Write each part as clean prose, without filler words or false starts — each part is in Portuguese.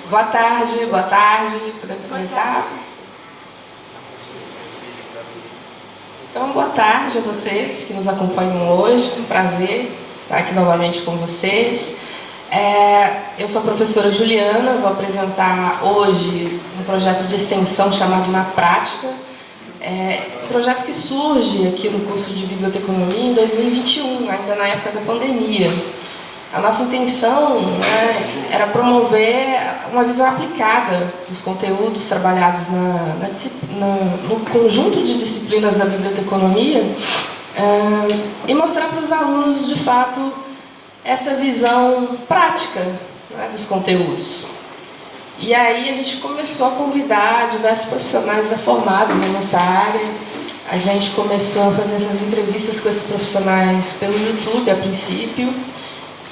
Boa tarde. Podemos começar? Então, boa tarde a vocês que nos acompanham hoje. É um prazer estar aqui novamente com vocês. Eu sou a professora Juliana, vou apresentar hoje um projeto de extensão chamado Na Prática. Um projeto que surge aqui no curso de Biblioteconomia em 2021, ainda na época da pandemia. A nossa intenção era promover uma visão aplicada dos conteúdos trabalhados no conjunto de disciplinas da biblioteconomia e mostrar para os alunos, de fato, essa visão prática dos conteúdos. E aí a gente começou a convidar diversos profissionais já formados na nossa área. A gente começou a fazer essas entrevistas com esses profissionais pelo YouTube, a princípio.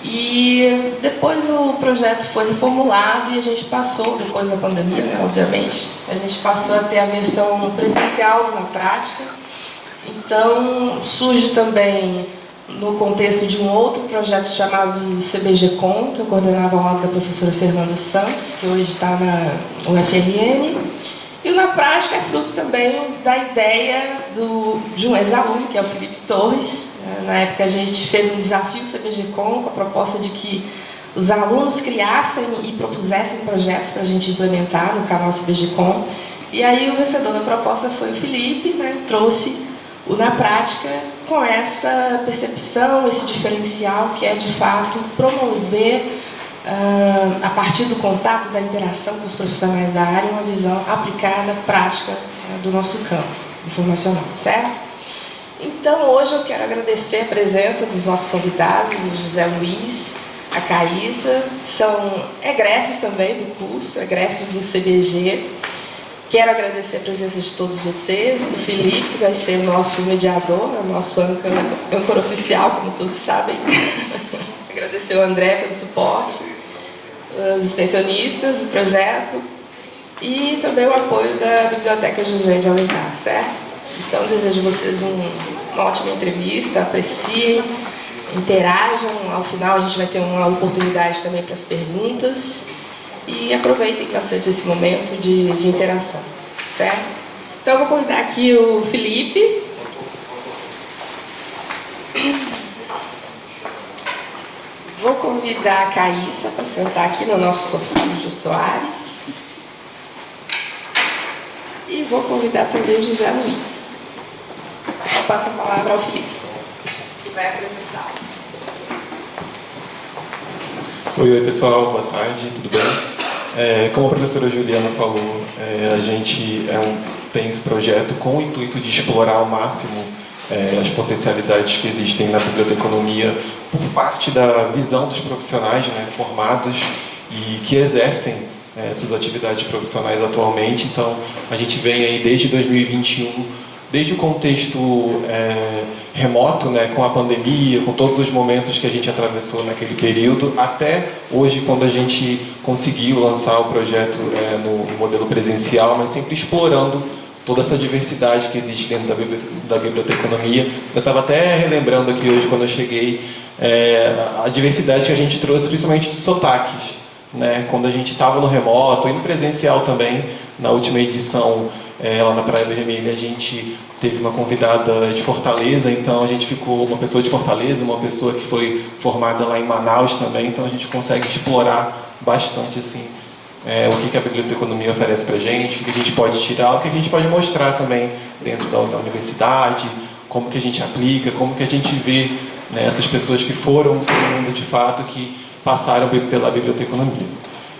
E depois o projeto foi reformulado e a gente passou, depois da pandemia, obviamente, a gente passou a ter a versão presencial Na Prática. Então, surge também no contexto de um outro projeto chamado CBG-Com, que eu coordenava ao lado da professora Fernanda Santos, que hoje está na UFRN. E o Na Prática é fruto também da ideia de um ex-aluno, que é o Felipe Torres. Na época a gente fez um desafio CBG-Com com a proposta de que os alunos criassem e propusessem projetos para a gente implementar no canal CBG-Com. E aí o vencedor da proposta foi o Felipe, trouxe o Na Prática com essa percepção, esse diferencial que é de fato promover, a partir do contato, da interação com os profissionais da área, uma visão aplicada, prática do nosso campo informacional, certo? Então, hoje eu quero agradecer a presença dos nossos convidados, o José Luiz, a Caísa, são egressos também do curso, egressos do CBG. Quero agradecer a presença de todos vocês, do Felipe, que vai ser o nosso mediador, o nosso âncora oficial, como todos sabem. Agradecer o André pelo suporte, os extensionistas do projeto e também o apoio da Biblioteca José de Alencar, certo? Então, desejo a vocês uma ótima entrevista, apreciem, interajam. Ao final, a gente vai ter uma oportunidade também para as perguntas e aproveitem bastante esse momento de interação, certo? Então, eu vou convidar aqui o Felipe. Vou convidar a Caísa para sentar aqui no nosso sofá do Jô Soares. E vou convidar também o José Luiz. Eu passo a palavra ao Felipe, que vai apresentá-los. Oi, pessoal, boa tarde, tudo bem? Como a professora Juliana falou, a gente tem esse projeto com o intuito de explorar ao máximo as potencialidades que existem na biblioteconomia por parte da visão dos profissionais formados e que exercem suas atividades profissionais atualmente. Então, a gente vem aí desde 2021, desde o contexto remoto, com a pandemia, com todos os momentos que a gente atravessou naquele período, até hoje, quando a gente conseguiu lançar o projeto no modelo presencial, mas sempre explorando toda essa diversidade que existe dentro da biblioteconomia. Eu estava até relembrando aqui hoje, quando eu cheguei, a diversidade que a gente trouxe, principalmente de sotaques, quando a gente estava no remoto e no presencial também. Na última edição, lá na Praia Vermelha, a gente teve uma convidada de Fortaleza, então a gente ficou uma pessoa de Fortaleza, uma pessoa que foi formada lá em Manaus também, então a gente consegue explorar bastante assim o que a biblioteconomia oferece para a gente, o que a gente pode tirar, o que a gente pode mostrar também dentro da universidade, como que a gente aplica, como que a gente vê essas pessoas que foram para o mundo de fato, que passaram pela biblioteconomia.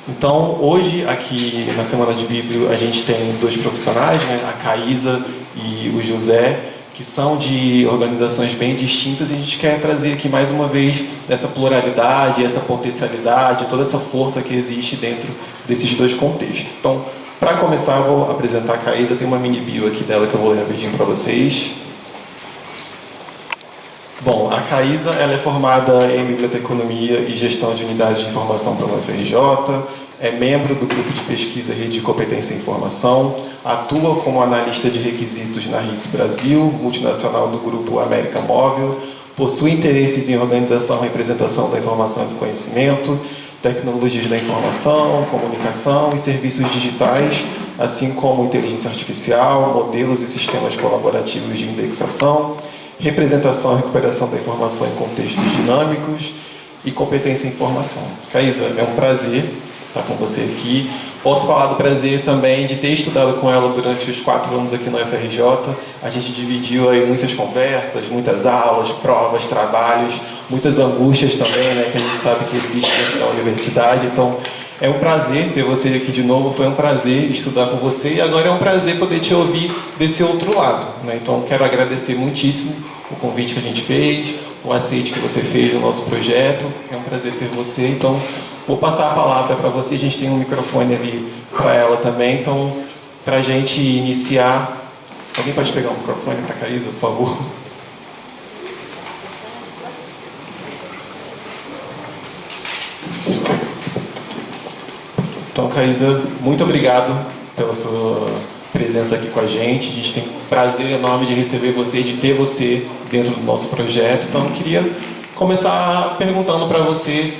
Então, hoje, aqui na Semana de Bíblio, a gente tem dois profissionais, a Caísa e o José, que são de organizações bem distintas, e a gente quer trazer aqui mais uma vez essa pluralidade, essa potencialidade, toda essa força que existe dentro desses dois contextos. Então, para começar, eu vou apresentar a Caísa, tem uma mini bio aqui dela que eu vou ler rapidinho para vocês. Bom, a Caísa, ela é formada em Biblioteconomia e Gestão de Unidades de Informação pela UFRJ, é membro do Grupo de Pesquisa Rede de Competência em Informação, atua como analista de requisitos na RITS Brasil, multinacional do Grupo América Móvel, possui interesses em organização e representação da informação e do conhecimento, tecnologias da informação, comunicação e serviços digitais, assim como inteligência artificial, modelos e sistemas colaborativos de indexação, representação e recuperação da informação em contextos dinâmicos e competência em informação. Caísa, é um prazer estar com você aqui. Posso falar do prazer também de ter estudado com ela durante os 4 anos aqui no FRJ. A gente dividiu aí muitas conversas, muitas aulas, provas, trabalhos, muitas angústias também, né, que a gente sabe que existe dentro da universidade. Então, é um prazer ter você aqui de novo, foi um prazer estudar com você e agora é um prazer poder te ouvir desse outro lado, né? Então, quero agradecer muitíssimo o convite que a gente fez, o aceite que você fez no nosso projeto. É um prazer ter você. Então, vou passar a palavra para você. A gente tem um microfone ali para ela também. Então, para a gente iniciar... Alguém pode pegar um microfone para a Caísa, por favor? Então, Caísa, muito obrigado pela sua presença aqui com a gente. A gente tem um prazer enorme de receber você, de ter você dentro do nosso projeto. Então, eu queria começar perguntando para você,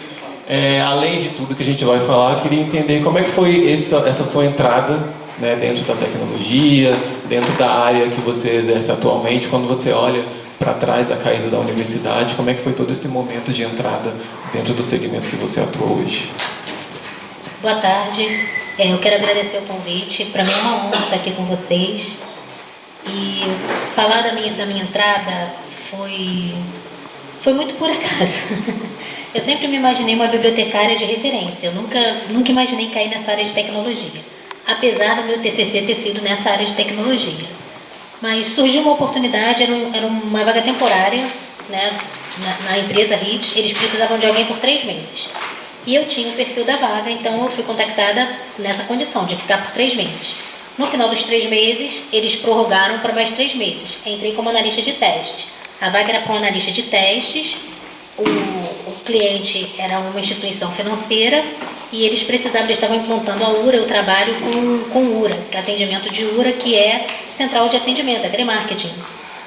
além de tudo que a gente vai falar, eu queria entender como é que foi essa sua entrada, né, dentro da tecnologia, dentro da área que você exerce atualmente, quando você olha para trás a Caísa da universidade, como é que foi todo esse momento de entrada dentro do segmento que você atua hoje? Boa tarde, eu quero agradecer o convite. Para mim é uma honra estar aqui com vocês. E falar da minha entrada foi muito por acaso. Eu sempre me imaginei uma bibliotecária de referência. Eu nunca imaginei cair nessa área de tecnologia, apesar do meu TCC ter sido nessa área de tecnologia. Mas surgiu uma oportunidade, era uma vaga temporária, né, na empresa HIT. Eles precisavam de alguém por 3 meses. E eu tinha o perfil da vaga, então eu fui contactada nessa condição, de ficar por 3 meses. No final dos 3 meses, eles prorrogaram para mais 3 meses. Entrei como analista de testes. A vaga era para um analista de testes, o cliente era uma instituição financeira e eles estavam implantando a URA. Eu trabalho com URA, que é atendimento de URA, que é central de atendimento, é telemarketing.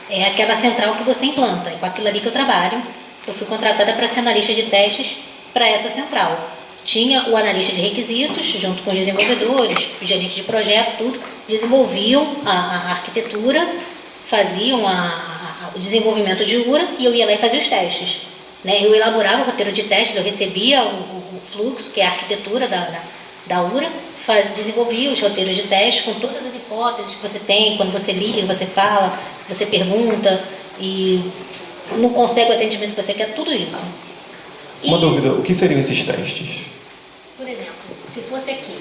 É aquela central que você implanta, é com aquilo ali que eu trabalho. Eu fui contratada para ser analista de testes para essa central. Tinha o analista de requisitos, junto com os desenvolvedores, o gerente de projeto, tudo, desenvolviam a arquitetura, faziam o desenvolvimento de URA e eu ia lá e fazia os testes. Né? Eu elaborava o roteiro de testes, eu recebia o fluxo, que é a arquitetura da URA, desenvolvia os roteiros de testes com todas as hipóteses que você tem, quando você liga, você fala, você pergunta e não consegue o atendimento que você quer, tudo isso. Uma dúvida, o que seriam esses testes? Por exemplo, se fosse aqui,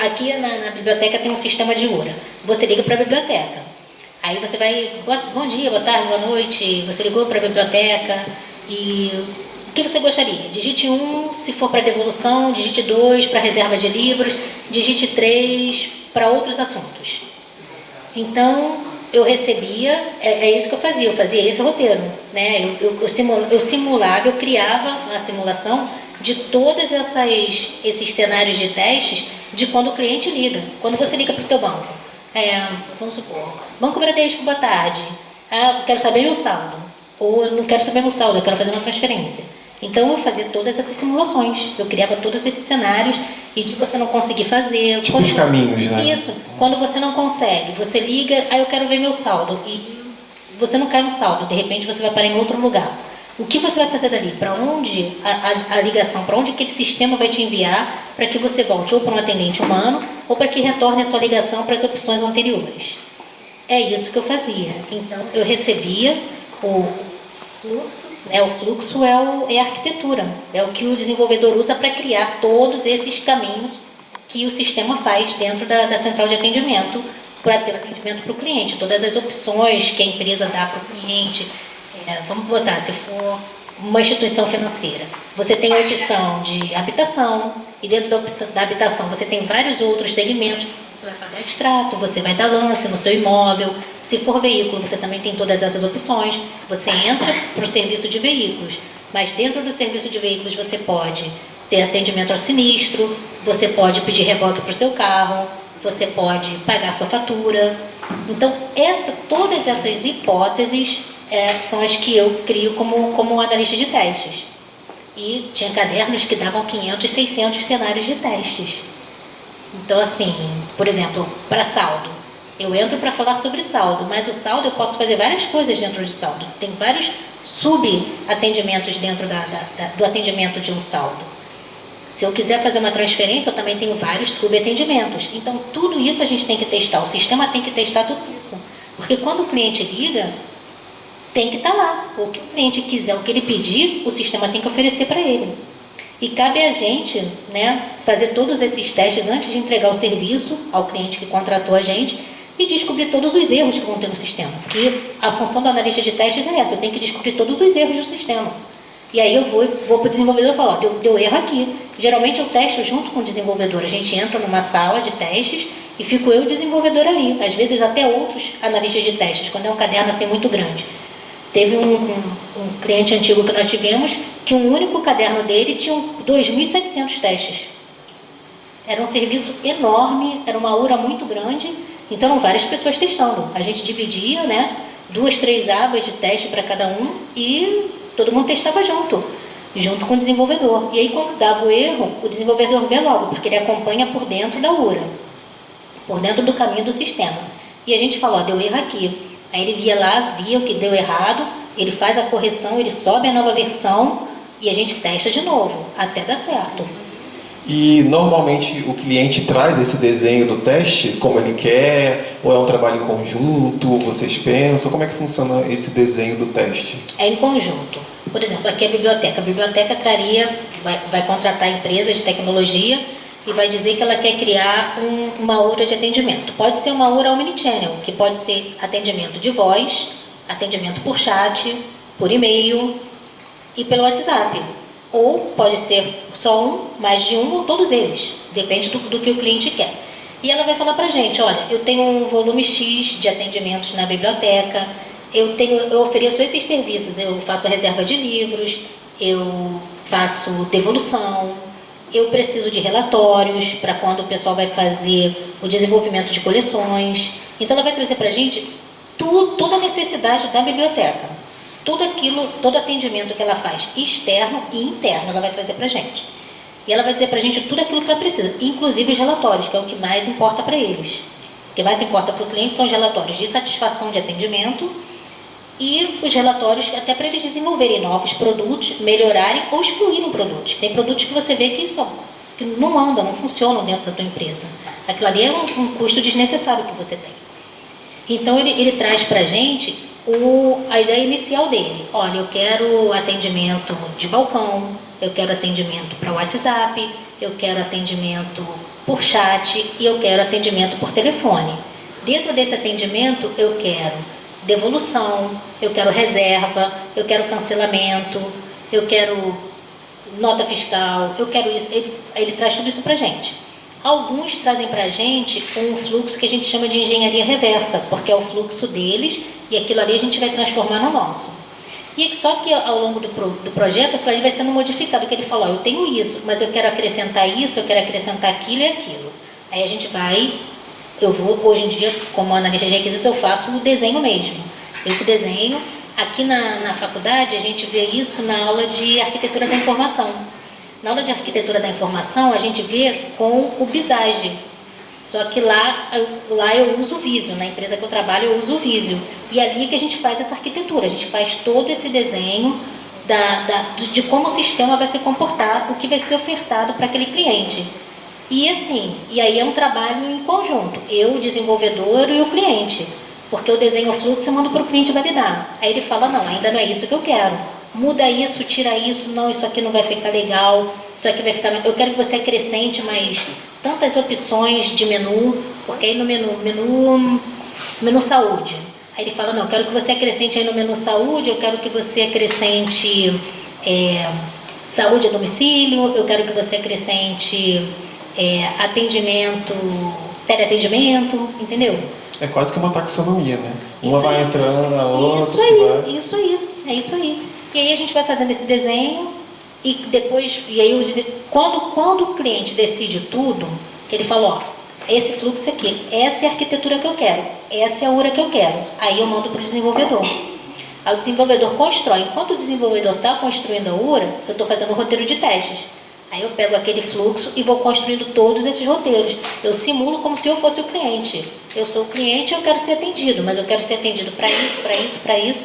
aqui na biblioteca tem um sistema de URA. Você liga para a biblioteca. Aí você vai, bom dia, boa tarde, boa noite, você ligou para a biblioteca e o que você gostaria? Digite 1 se for para devolução, digite 2 para reserva de livros, digite 3 para outros assuntos. Então, eu recebia, é isso que eu fazia esse roteiro, né? Eu simulava, eu criava a simulação de todos esses cenários de testes de quando o cliente liga. Quando você liga para o teu banco, vamos supor, Banco Bradesco, boa tarde, eu quero saber meu saldo, ou eu não quero saber meu saldo, eu quero fazer uma transferência. Então eu fazia todas essas simulações, eu criava todos esses cenários e de você não conseguir fazer... Tipo os caminhos, né? Isso, quando você não consegue, você liga, eu quero ver meu saldo e você não cai no saldo, de repente você vai parar em outro lugar. O que você vai fazer dali? Para onde a ligação, para onde aquele sistema vai te enviar para que você volte ou para um atendente humano ou para que retorne a sua ligação para as opções anteriores. É isso que eu fazia. Então eu recebia o fluxo, né? O fluxo é a arquitetura, é o que o desenvolvedor usa para criar todos esses caminhos que o sistema faz dentro da central de atendimento para ter atendimento para o cliente, todas as opções que a empresa dá para o cliente. Vamos botar, se for uma instituição financeira, você tem a opção de habitação e dentro da opção da habitação você tem vários outros segmentos. Você vai pagar extrato, você vai dar lance no seu imóvel. Se for veículo, você também tem todas essas opções. Você entra para o serviço de veículos, mas dentro do serviço de veículos você pode ter atendimento ao sinistro, você pode pedir reboque para o seu carro, você pode pagar sua fatura. Então, todas essas hipóteses são as que eu crio como analista de testes. E tinha cadernos que davam 500, 600 cenários de testes. Então, assim, por exemplo, para saldo. Eu entro para falar sobre saldo, mas o saldo eu posso fazer várias coisas dentro de saldo. Tem vários subatendimentos dentro do atendimento de um saldo. Se eu quiser fazer uma transferência, eu também tenho vários subatendimentos. Então, tudo isso a gente tem que testar. O sistema tem que testar tudo isso. Porque quando o cliente liga, tem que estar lá. O que o cliente quiser, o que ele pedir, o sistema tem que oferecer para ele. E cabe a gente, né, fazer todos esses testes antes de entregar o serviço ao cliente que contratou a gente e descobrir todos os erros que vão ter no sistema. Porque a função do analista de testes é essa, eu tenho que descobrir todos os erros do sistema. E aí eu vou para o desenvolvedor e falo, ó, deu erro aqui. Geralmente eu testo junto com o desenvolvedor, a gente entra numa sala de testes e fico eu e o desenvolvedor ali. Às vezes até outros analistas de testes, quando é um caderno assim muito grande. Teve um cliente antigo que nós tivemos, que um único caderno dele tinha 2.700 testes. Era um serviço enorme, era uma aura muito grande, então eram várias pessoas testando. A gente dividia, né, 2, 3 abas de teste para cada um e todo mundo testava junto com o desenvolvedor. E aí quando dava o erro, o desenvolvedor vê logo, porque ele acompanha por dentro da URA, por dentro do caminho do sistema. E a gente falou, ó, deu erro aqui. Aí ele via lá, via o que deu errado, ele faz a correção, ele sobe a nova versão e a gente testa de novo, até dar certo. E normalmente o cliente traz esse desenho do teste como ele quer, ou é um trabalho em conjunto, vocês pensam, como é que funciona esse desenho do teste? É em conjunto. Por exemplo, aqui é a biblioteca traria, vai contratar empresas de tecnologia e vai dizer que ela quer criar uma aura de atendimento. Pode ser uma aura omnichannel, que pode ser atendimento de voz, atendimento por chat, por e-mail e pelo WhatsApp. Ou pode ser só um, mais de um ou todos eles. Depende do que o cliente quer. E ela vai falar pra gente, olha, eu tenho um volume X de atendimentos na biblioteca, eu ofereço esses serviços, eu faço reserva de livros, eu faço devolução, eu preciso de relatórios para quando o pessoal vai fazer o desenvolvimento de coleções. Então ela vai trazer para a gente toda a necessidade da biblioteca. Todo atendimento que ela faz, externo e interno, ela vai trazer para a gente. E ela vai dizer para a gente tudo aquilo que ela precisa, inclusive os relatórios, que é o que mais importa para eles. O que mais importa para o cliente são os relatórios de satisfação de atendimento e os relatórios até para eles desenvolverem novos produtos, melhorarem ou excluírem produtos. Tem produtos que você vê que não andam, não funcionam dentro da tua empresa. Aquilo ali é um custo desnecessário que você tem. Então ele traz para a gente a ideia inicial dele. Olha, eu quero atendimento de balcão, eu quero atendimento para WhatsApp, eu quero atendimento por chat e eu quero atendimento por telefone. Dentro desse atendimento eu quero devolução, eu quero reserva, eu quero cancelamento, eu quero nota fiscal, eu quero isso. Ele traz tudo isso para a gente. Alguns trazem para a gente um fluxo que a gente chama de engenharia reversa, porque é o fluxo deles e aquilo ali a gente vai transformar no nosso. E só que ao longo do projeto, aquilo ali vai sendo modificado, que ele fala, eu tenho isso, mas eu quero acrescentar isso, eu quero acrescentar aquilo e aquilo. Aí a gente vai... hoje em dia, como analista de requisitos, eu faço o desenho mesmo. Eu desenho. Aqui na faculdade, a gente vê isso na aula de arquitetura da informação. Na aula de arquitetura da informação, a gente vê com o Visage. Só que lá eu uso o Visio. Na empresa que eu trabalho, eu uso o Visio. E é ali que a gente faz essa arquitetura. A gente faz todo esse desenho de como o sistema vai se comportar, o que vai ser ofertado para aquele cliente. E aí é um trabalho em conjunto, eu, o desenvolvedor e o cliente, porque eu desenho o fluxo e mando para o cliente validar. Aí ele fala, não, ainda não é isso que eu quero, muda isso, tira isso, não, isso aqui não vai ficar legal, isso aqui vai ficar... Eu quero que você acrescente mais tantas opções de menu, porque aí no menu saúde. Aí ele fala, não, eu quero que você acrescente aí no menu saúde, eu quero que você acrescente saúde a domicílio, eu quero que você acrescente... atendimento, teleatendimento, entendeu? É quase que uma taxonomia, né? Uma vai entrando na outra. Isso aí. E aí a gente vai fazendo esse desenho e depois, quando o cliente decide tudo, ele fala, ó, esse fluxo aqui, essa é a arquitetura que eu quero, essa é a URA que eu quero. Aí eu mando para o desenvolvedor. Aí o desenvolvedor constrói. Enquanto o desenvolvedor está construindo a URA, eu estou fazendo o roteiro de testes. Aí eu pego aquele fluxo e vou construindo todos esses roteiros. Eu simulo como se eu fosse o cliente. Eu sou o cliente e eu quero ser atendido, mas eu quero ser atendido para isso, para isso, para isso.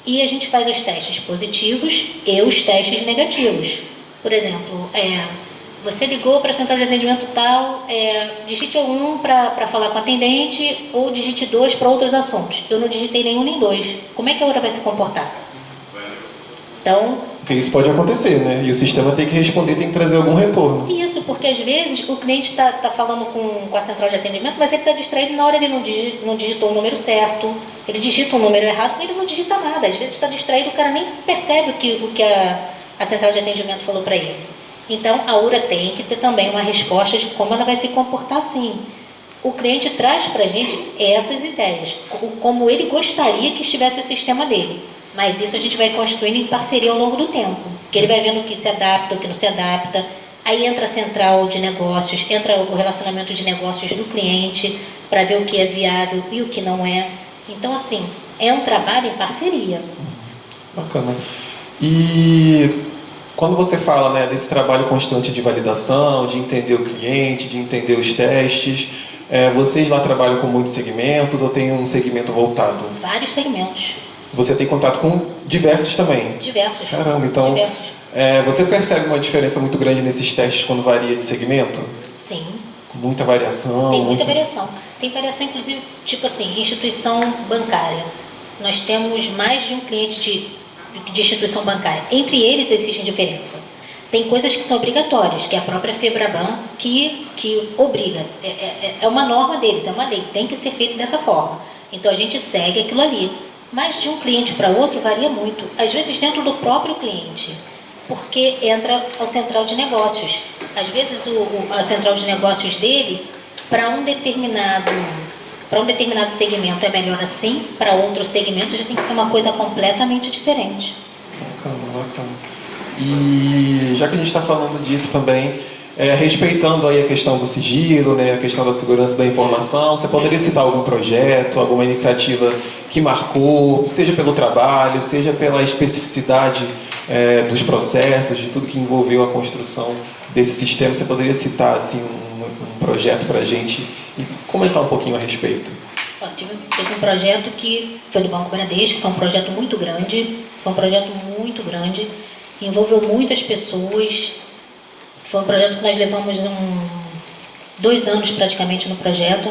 E a gente faz os testes positivos e os testes negativos. Por exemplo, você ligou para a central de atendimento tal, digite 1 para falar com o atendente ou digite 2 para outros assuntos. Eu não digitei nenhum nem dois. Como é que a outra vai se comportar? Então... Porque isso pode acontecer, né? E o sistema tem que responder, tem que trazer algum retorno. Isso, porque às vezes o cliente está falando com a central de atendimento, mas ele está distraído na hora, ele não digitou o número certo, ele digita um número errado, ele não digita nada. Às vezes está distraído, o cara nem percebe o que a central de atendimento falou para ele. Então, a URA tem que ter também uma resposta de como ela vai se comportar assim. O cliente traz para a gente essas ideias, como ele gostaria que estivesse o sistema dele. Mas isso a gente vai construindo em parceria ao longo do tempo. Porque ele vai vendo o que se adapta, o que não se adapta. Aí entra a central de negócios, entra o relacionamento de negócios do cliente, para ver o que é viável e o que não é. Então, assim, é um trabalho em parceria. Bacana. E quando você fala, né, desse trabalho constante de validação, de entender o cliente, de entender os testes, vocês lá trabalham com muitos segmentos ou tem um segmento voltado? Vários segmentos. Você tem contato com diversos também? Diversos. Caramba, então diversos. Você percebe uma diferença muito grande nesses testes quando varia de segmento? Sim. Muita variação? Tem muita variação. Tem variação, inclusive, tipo assim, instituição bancária. Nós temos mais de um cliente de instituição bancária. Entre eles existe diferença. Tem coisas que são obrigatórias, que é a própria FEBRABAN que obriga. É uma norma deles, é uma lei, tem que ser feito dessa forma. Então a gente segue aquilo ali. Mas de um cliente para outro varia muito. Às vezes dentro do próprio cliente, porque entra a central de negócios. Às vezes a central de negócios dele, para um determinado segmento é melhor assim, para outro segmento já tem que ser uma coisa completamente diferente. Bacana. E já que a gente está falando disso também, respeitando aí a questão do sigilo, né, a questão da segurança da informação, você poderia citar algum projeto, alguma iniciativa que marcou, seja pelo trabalho, seja pela especificidade dos processos, de tudo que envolveu a construção desse sistema? Você poderia citar assim, um projeto para a gente e comentar um pouquinho a respeito? Teve um projeto que foi do Banco Bradesco, foi um projeto muito grande, envolveu muitas pessoas. Foi um projeto que nós levamos 2 anos praticamente no projeto,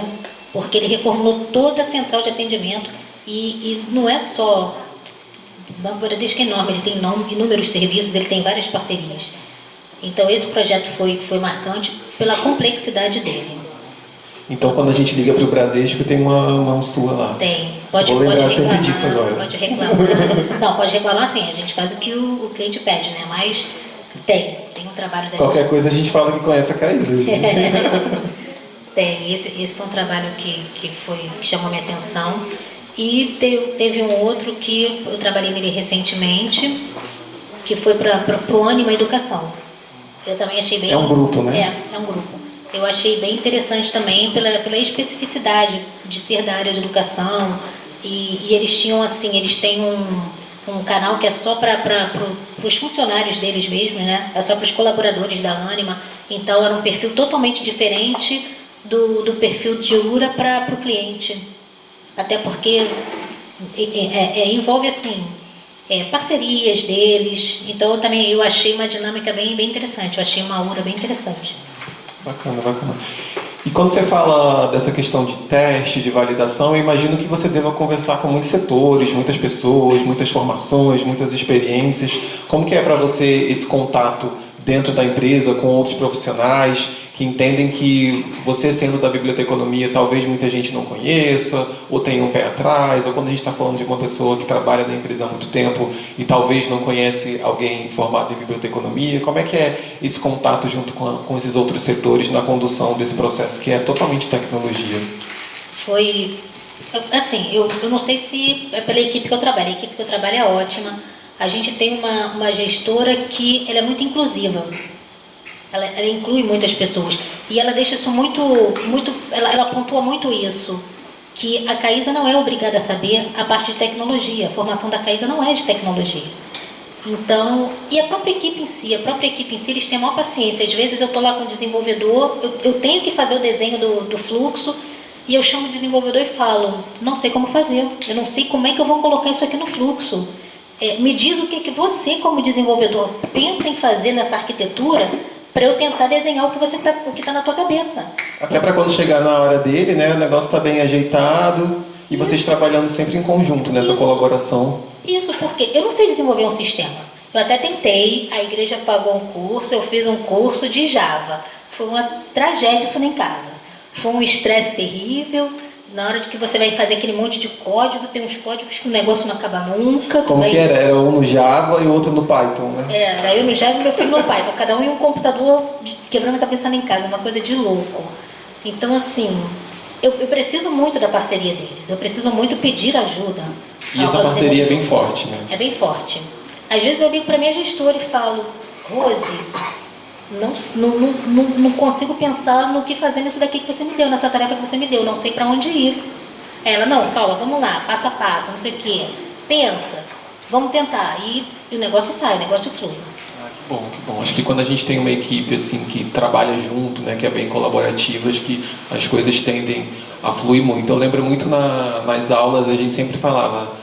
porque ele reformulou toda a central de atendimento e não é só... O Banco Bradesco é enorme, ele tem inúmeros serviços, ele tem várias parcerias. Então esse projeto foi marcante pela complexidade dele. Então quando a gente liga para o Bradesco tem uma mão sua lá. Tem. Vou lembrar sempre disso agora. Pode reclamar. Não, pode reclamar sim, a gente faz o que o cliente pede, né? Mas tem um trabalho da Qualquer coisa a gente fala que conhece a Caísa. Tem, esse foi um trabalho que chamou minha atenção. E teve um outro que eu trabalhei nele recentemente, que foi para o Ânima Educação. Eu também achei bem... É um grupo, né? É um grupo. Eu achei bem interessante também pela especificidade de ser da área de educação. E eles tinham, assim, eles têm um canal que é só para os funcionários deles mesmos, né? É só para os colaboradores da Ânima. Então era um perfil totalmente diferente do perfil de URA para o cliente. Até porque envolve assim, parcerias deles. Então eu achei uma dinâmica bem interessante. Eu achei uma URA bem interessante. Bacana. E quando você fala dessa questão de teste, de validação, eu imagino que você deva conversar com muitos setores, muitas pessoas, muitas formações, muitas experiências. Como que é para você esse contato dentro da empresa com outros profissionais que entendem que você sendo da biblioteconomia talvez muita gente não conheça, ou tenha um pé atrás, ou quando a gente está falando de uma pessoa que trabalha na empresa há muito tempo e talvez não conhece alguém formado em biblioteconomia, como é que é esse contato junto com esses outros setores na condução desse processo que é totalmente tecnologia? Foi, assim, eu não sei se é pela equipe que eu trabalho, a equipe que eu trabalho é ótima. A gente tem uma gestora que ela é muito inclusiva. Ela inclui muitas pessoas. E ela deixa isso ela pontua muito isso. que a Caísa não é obrigada a saber a parte de tecnologia. A formação da Caísa não é de tecnologia. Então, e a própria equipe em si, eles têm a maior paciência. Às vezes eu estou lá com o desenvolvedor, eu tenho que fazer o desenho do fluxo, e eu chamo o desenvolvedor e falo, não sei como fazer, eu não sei como é que eu vou colocar isso aqui no fluxo. Me diz o que você, como desenvolvedor, pensa em fazer nessa arquitetura para eu tentar desenhar o que está na tua cabeça. Até para quando chegar na hora dele, né, o negócio está bem ajeitado e vocês trabalhando sempre em conjunto nessa colaboração. Isso, porque eu não sei desenvolver um sistema. Eu até tentei, a igreja pagou um curso, eu fiz um curso de Java. Foi uma tragédia isso em casa. Foi um estresse terrível. Na hora de que você vai fazer aquele monte de código, tem uns códigos que o negócio não acaba nunca. Como que era? Era um no Java e o outro no Python, né? Era eu no Java e meu filho no Python. Cada um em um computador quebrando a cabeça lá em casa. Uma coisa de louco. Então, assim, eu preciso muito da parceria deles. Eu preciso muito pedir ajuda. E essa parceria é bem forte, né? É bem forte. Às vezes eu ligo para minha gestora e falo, Rose, não consigo pensar no que fazer nisso daqui que você me deu, nessa tarefa que você me deu, não sei para onde ir. Ela, não, calma, vamos lá, passo a passo, não sei o quê. Pensa, vamos tentar. E o negócio sai, o negócio flui. Que bom, que bom. Acho que quando a gente tem uma equipe assim que trabalha junto, né, que é bem colaborativa, acho que as coisas tendem a fluir muito. Eu lembro muito nas aulas, a gente sempre falava,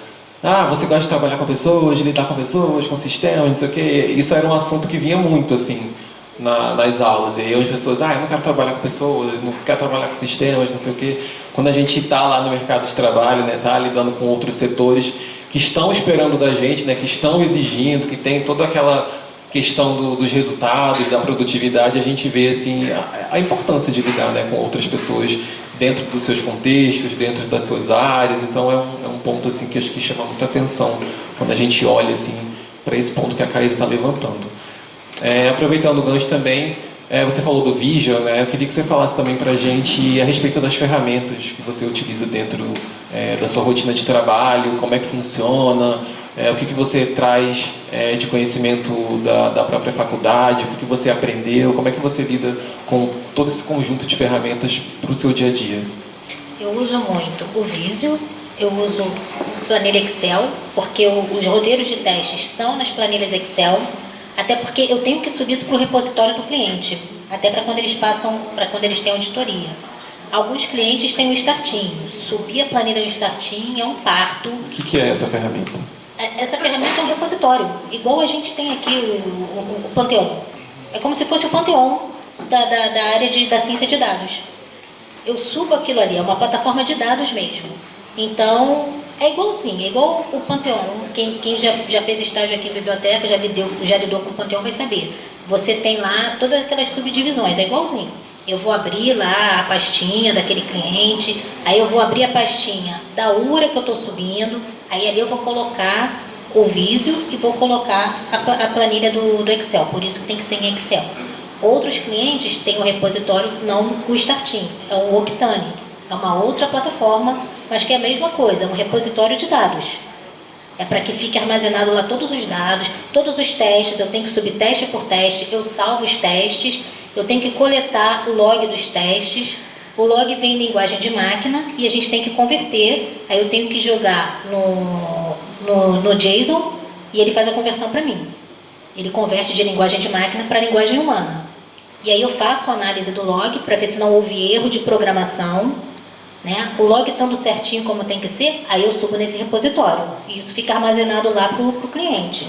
você gosta de trabalhar com pessoas, de lidar com pessoas, com sistemas, não sei o quê. Isso era um assunto que vinha muito, assim, nas aulas. E aí as pessoas, eu não quero trabalhar com pessoas, não quero trabalhar com sistemas, não sei o quê. Quando a gente está lá no mercado de trabalho, né, tá lidando com outros setores que estão esperando da gente, né, que estão exigindo, que tem toda aquela questão dos resultados, da produtividade, a gente vê assim, a importância de lidar, né, com outras pessoas dentro dos seus contextos, dentro das suas áreas. Então é um ponto assim, que acho que chama muita atenção quando a gente olha assim, para esse ponto que a Caísa está levantando. Aproveitando o gancho também, você falou do Visual, né? Eu queria que você falasse também para a gente a respeito das ferramentas que você utiliza dentro da sua rotina de trabalho, como é que funciona, o que você traz de conhecimento da própria faculdade, o que você aprendeu, como é que você lida com todo esse conjunto de ferramentas para o seu dia a dia? Eu uso muito o Visio, eu uso planilha Excel, porque os roteiros de testes são nas planilhas Excel, até porque eu tenho que subir isso para o repositório do cliente, até para quando eles têm auditoria. Alguns clientes têm o Startinho, subir a planilha no Startinho é um parto. O que é essa ferramenta? Essa ferramenta é um repositório, igual a gente tem aqui o Pantheon. É como se fosse o Pantheon da área da ciência de dados. Eu subo aquilo ali, é uma plataforma de dados mesmo. Então, é igualzinho, é igual o Pantheon. Quem já fez estágio aqui em biblioteca, já lidou com o Pantheon, vai saber. Você tem lá todas aquelas subdivisões, é igualzinho. Eu vou abrir lá a pastinha daquele cliente, aí eu vou abrir a pastinha da URA que eu estou subindo, aí ali eu vou colocar o Visio e vou colocar a planilha do Excel, por isso que tem que ser em Excel. Outros clientes têm o repositório, não o Startinho, é o Octane, é uma outra plataforma, mas que é a mesma coisa, é um repositório de dados. É para que fique armazenado lá todos os dados, todos os testes, eu tenho que subir teste por teste, eu salvo os testes, eu tenho que coletar o log dos testes, o log vem em linguagem de máquina e a gente tem que converter, aí eu tenho que jogar no JSON e ele faz a conversão para mim. Ele converte de linguagem de máquina para linguagem humana. E aí eu faço a análise do log para ver se não houve erro de programação, né? O log estando certinho como tem que ser, aí eu subo nesse repositório. E isso fica armazenado lá para o cliente.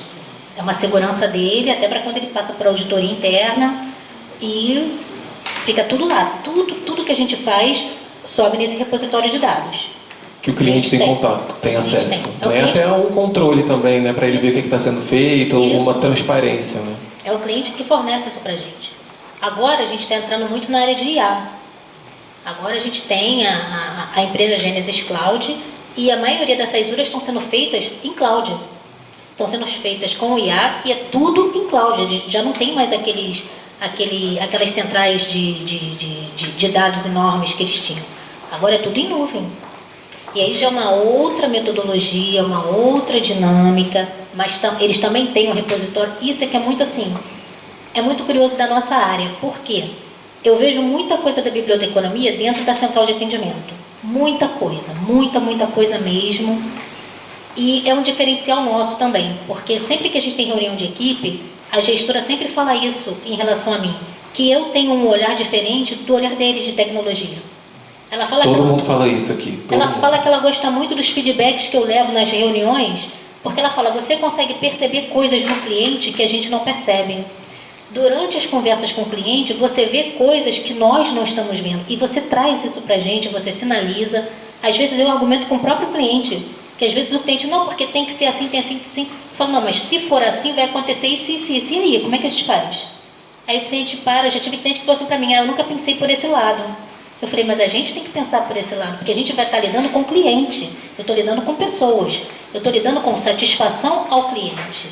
É uma segurança dele, até para quando ele passa para a auditoria interna. E fica tudo lá. Tudo que a gente faz sobe nesse repositório de dados. Que o cliente tem contato, tem acesso. Tem. Até um controle também, né? Para ele ver o que está sendo feito, uma transparência. Né? É o cliente que fornece isso para a gente. Agora a gente está entrando muito na área de IA. Agora a gente tem a empresa Genesis Cloud e a maioria dessas URAs estão sendo feitas em cloud. Estão sendo feitas com IA e é tudo em cloud. Já não tem mais aquelas centrais de dados enormes que eles tinham. Agora é tudo em nuvem. E aí já é uma outra metodologia, uma outra dinâmica, mas eles também têm um repositório. Isso é que é muito assim, é muito curioso da nossa área. Por quê? Eu vejo muita coisa da biblioteconomia dentro da central de atendimento. muita coisa, muita coisa mesmo. E é um diferencial nosso também, porque sempre que a gente tem reunião de equipe, a gestora sempre fala isso em relação a mim, que eu tenho um olhar diferente do olhar deles de tecnologia. Ela fala Todo que mundo fala isso aqui. Ela fala que ela gosta muito dos feedbacks que eu levo nas reuniões, porque ela fala, você consegue perceber coisas no cliente que a gente não percebe. Durante as conversas com o cliente, você vê coisas que nós não estamos vendo. E você traz isso pra gente, você sinaliza. Às vezes eu argumento com o próprio cliente, que às vezes o cliente, não, porque tem que ser assim, tem assim, assim. Eu falo, não, mas se for assim, vai acontecer isso, isso, isso. E aí, como é que a gente faz? Aí o cliente para, já tive cliente que falou assim pra mim, eu nunca pensei por esse lado. Eu falei, mas a gente tem que pensar por esse lado, porque a gente vai estar lidando com o cliente. Eu estou lidando com pessoas. Eu estou lidando com satisfação ao cliente.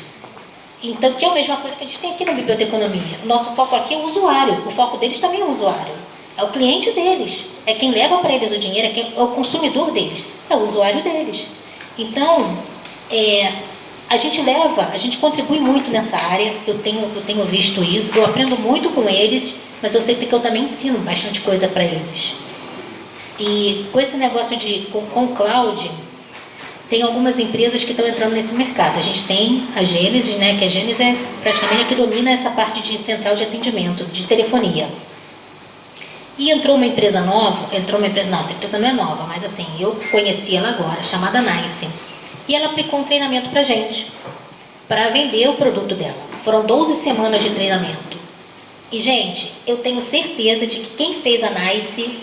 Então, que é a mesma coisa que a gente tem aqui na Biblioteconomia. O nosso foco aqui é o usuário. O foco deles também é o usuário. É o cliente deles. É quem leva para eles o dinheiro, é o consumidor deles. É o usuário deles. Então, a gente contribui muito nessa área. Eu tenho visto isso. Eu aprendo muito com eles, mas eu sei que eu também ensino bastante coisa para eles. E com esse negócio com o cloud, tem algumas empresas que estão entrando nesse mercado. A gente tem a Gênesis, né, que a Gênesis é praticamente a que domina essa parte de central de atendimento, de telefonia. E entrou uma empresa nova, não, essa empresa não é nova, mas assim, eu conheci ela agora, chamada Nice. E ela aplicou um treinamento para a gente, para vender o produto dela. Foram 12 semanas de treinamento. E, gente, eu tenho certeza de que quem fez a Nice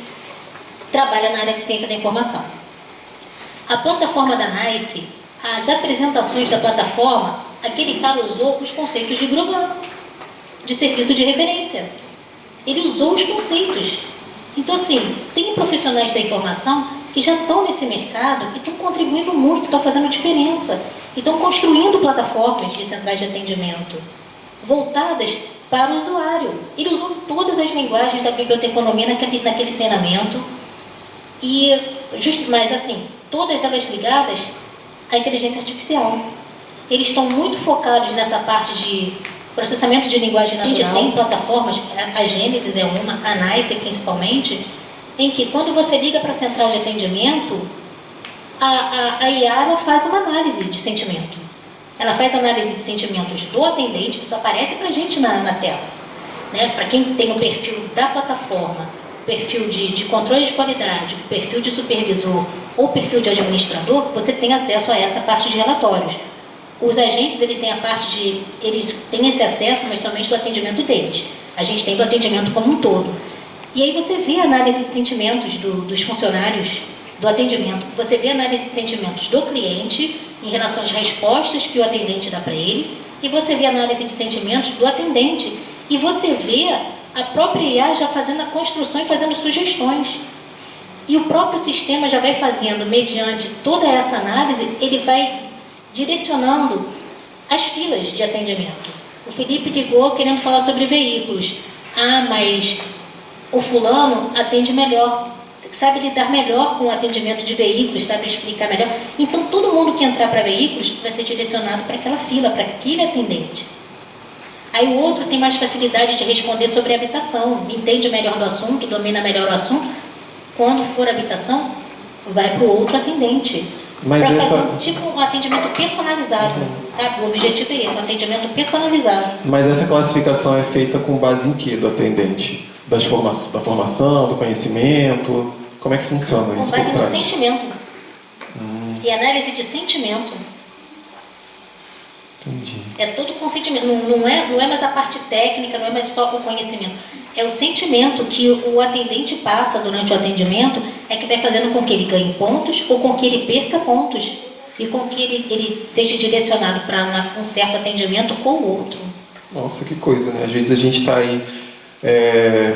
trabalha na área de ciência da informação. A plataforma da Nice, as apresentações da plataforma, aquele cara usou os conceitos de Groban, de serviço de referência. Ele usou os conceitos. Então, assim, tem profissionais da informação que já estão nesse mercado e estão contribuindo muito, estão fazendo diferença. E estão construindo plataformas de centrais de atendimento voltadas para o usuário. Ele usou todas as linguagens da biblioteconomia naquele treinamento. Mas assim, todas elas ligadas à inteligência artificial. Eles estão muito focados nessa parte de processamento de linguagem natural. A gente tem plataformas, a Gênesis é uma, a Nice principalmente, em que quando você liga para a central de atendimento, a IA faz uma análise de sentimento. Ela faz análise de sentimentos do atendente, que isso aparece para a gente na tela. Né? Para quem tem o perfil da plataforma, perfil de controle de qualidade, perfil de supervisor ou perfil de administrador, você tem acesso a essa parte de relatórios. Os agentes, eles têm esse acesso, mas somente do atendimento deles. A gente tem do atendimento como um todo. E aí você vê a análise de sentimentos dos funcionários do atendimento. Você vê a análise de sentimentos do cliente em relação às respostas que o atendente dá para ele. E você vê a análise de sentimentos do atendente. E você vê a própria IA já fazendo a construção e fazendo sugestões. E o próprio sistema já vai fazendo, mediante toda essa análise, ele vai direcionando as filas de atendimento. O Felipe ligou querendo falar sobre veículos. Mas o fulano atende melhor, sabe lidar melhor com o atendimento de veículos, sabe explicar melhor. Então, todo mundo que entrar para veículos vai ser direcionado para aquela fila, para aquele atendente. Aí o outro tem mais facilidade de responder sobre habitação, entende melhor do assunto, domina melhor o assunto. Quando for habitação, vai para o outro atendente. Mas para fazer um atendimento personalizado. Sabe? O objetivo é esse, um atendimento personalizado. Mas essa classificação é feita com base em quê do atendente? Da formação, do conhecimento? Como é que funciona isso? Com base no sentimento. E análise de sentimento. Entendi. É todo o consentimento. Não é mais a parte técnica, não é mais só o conhecimento. É o sentimento que o atendente passa durante o atendimento é que vai fazendo com que ele ganhe pontos ou com que ele perca pontos. E com que ele seja direcionado para um certo atendimento ou outro. Nossa, que coisa, né? Às vezes a gente está aí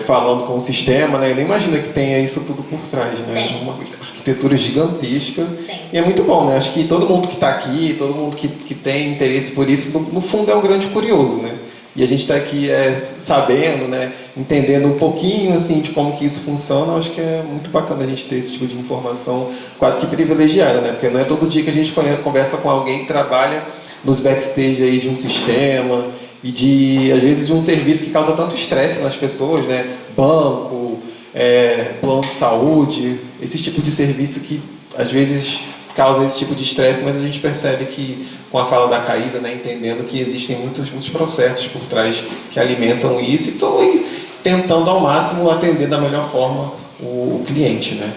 falando com o sistema, né? E nem imagina que tenha isso tudo por trás, né? Tem. Uma arquitetura gigantesca. Tem. E é muito bom, né? Acho que todo mundo que está aqui, todo mundo que tem interesse por isso, no fundo é um grande curioso, né? E a gente está aqui sabendo, né? Entendendo um pouquinho assim, de como que isso funciona. Eu acho que é muito bacana a gente ter esse tipo de informação quase que privilegiada, né? Porque não é todo dia que a gente conversa com alguém que trabalha nos backstage aí de um sistema e às vezes de um serviço que causa tanto estresse nas pessoas, né? Banco, plano de saúde, esse tipo de serviço que às vezes causa esse tipo de estresse, mas a gente percebe que, com a fala da Caísa, né, entendendo que existem muitos processos por trás que alimentam isso e estão tentando ao máximo atender da melhor forma o cliente, né?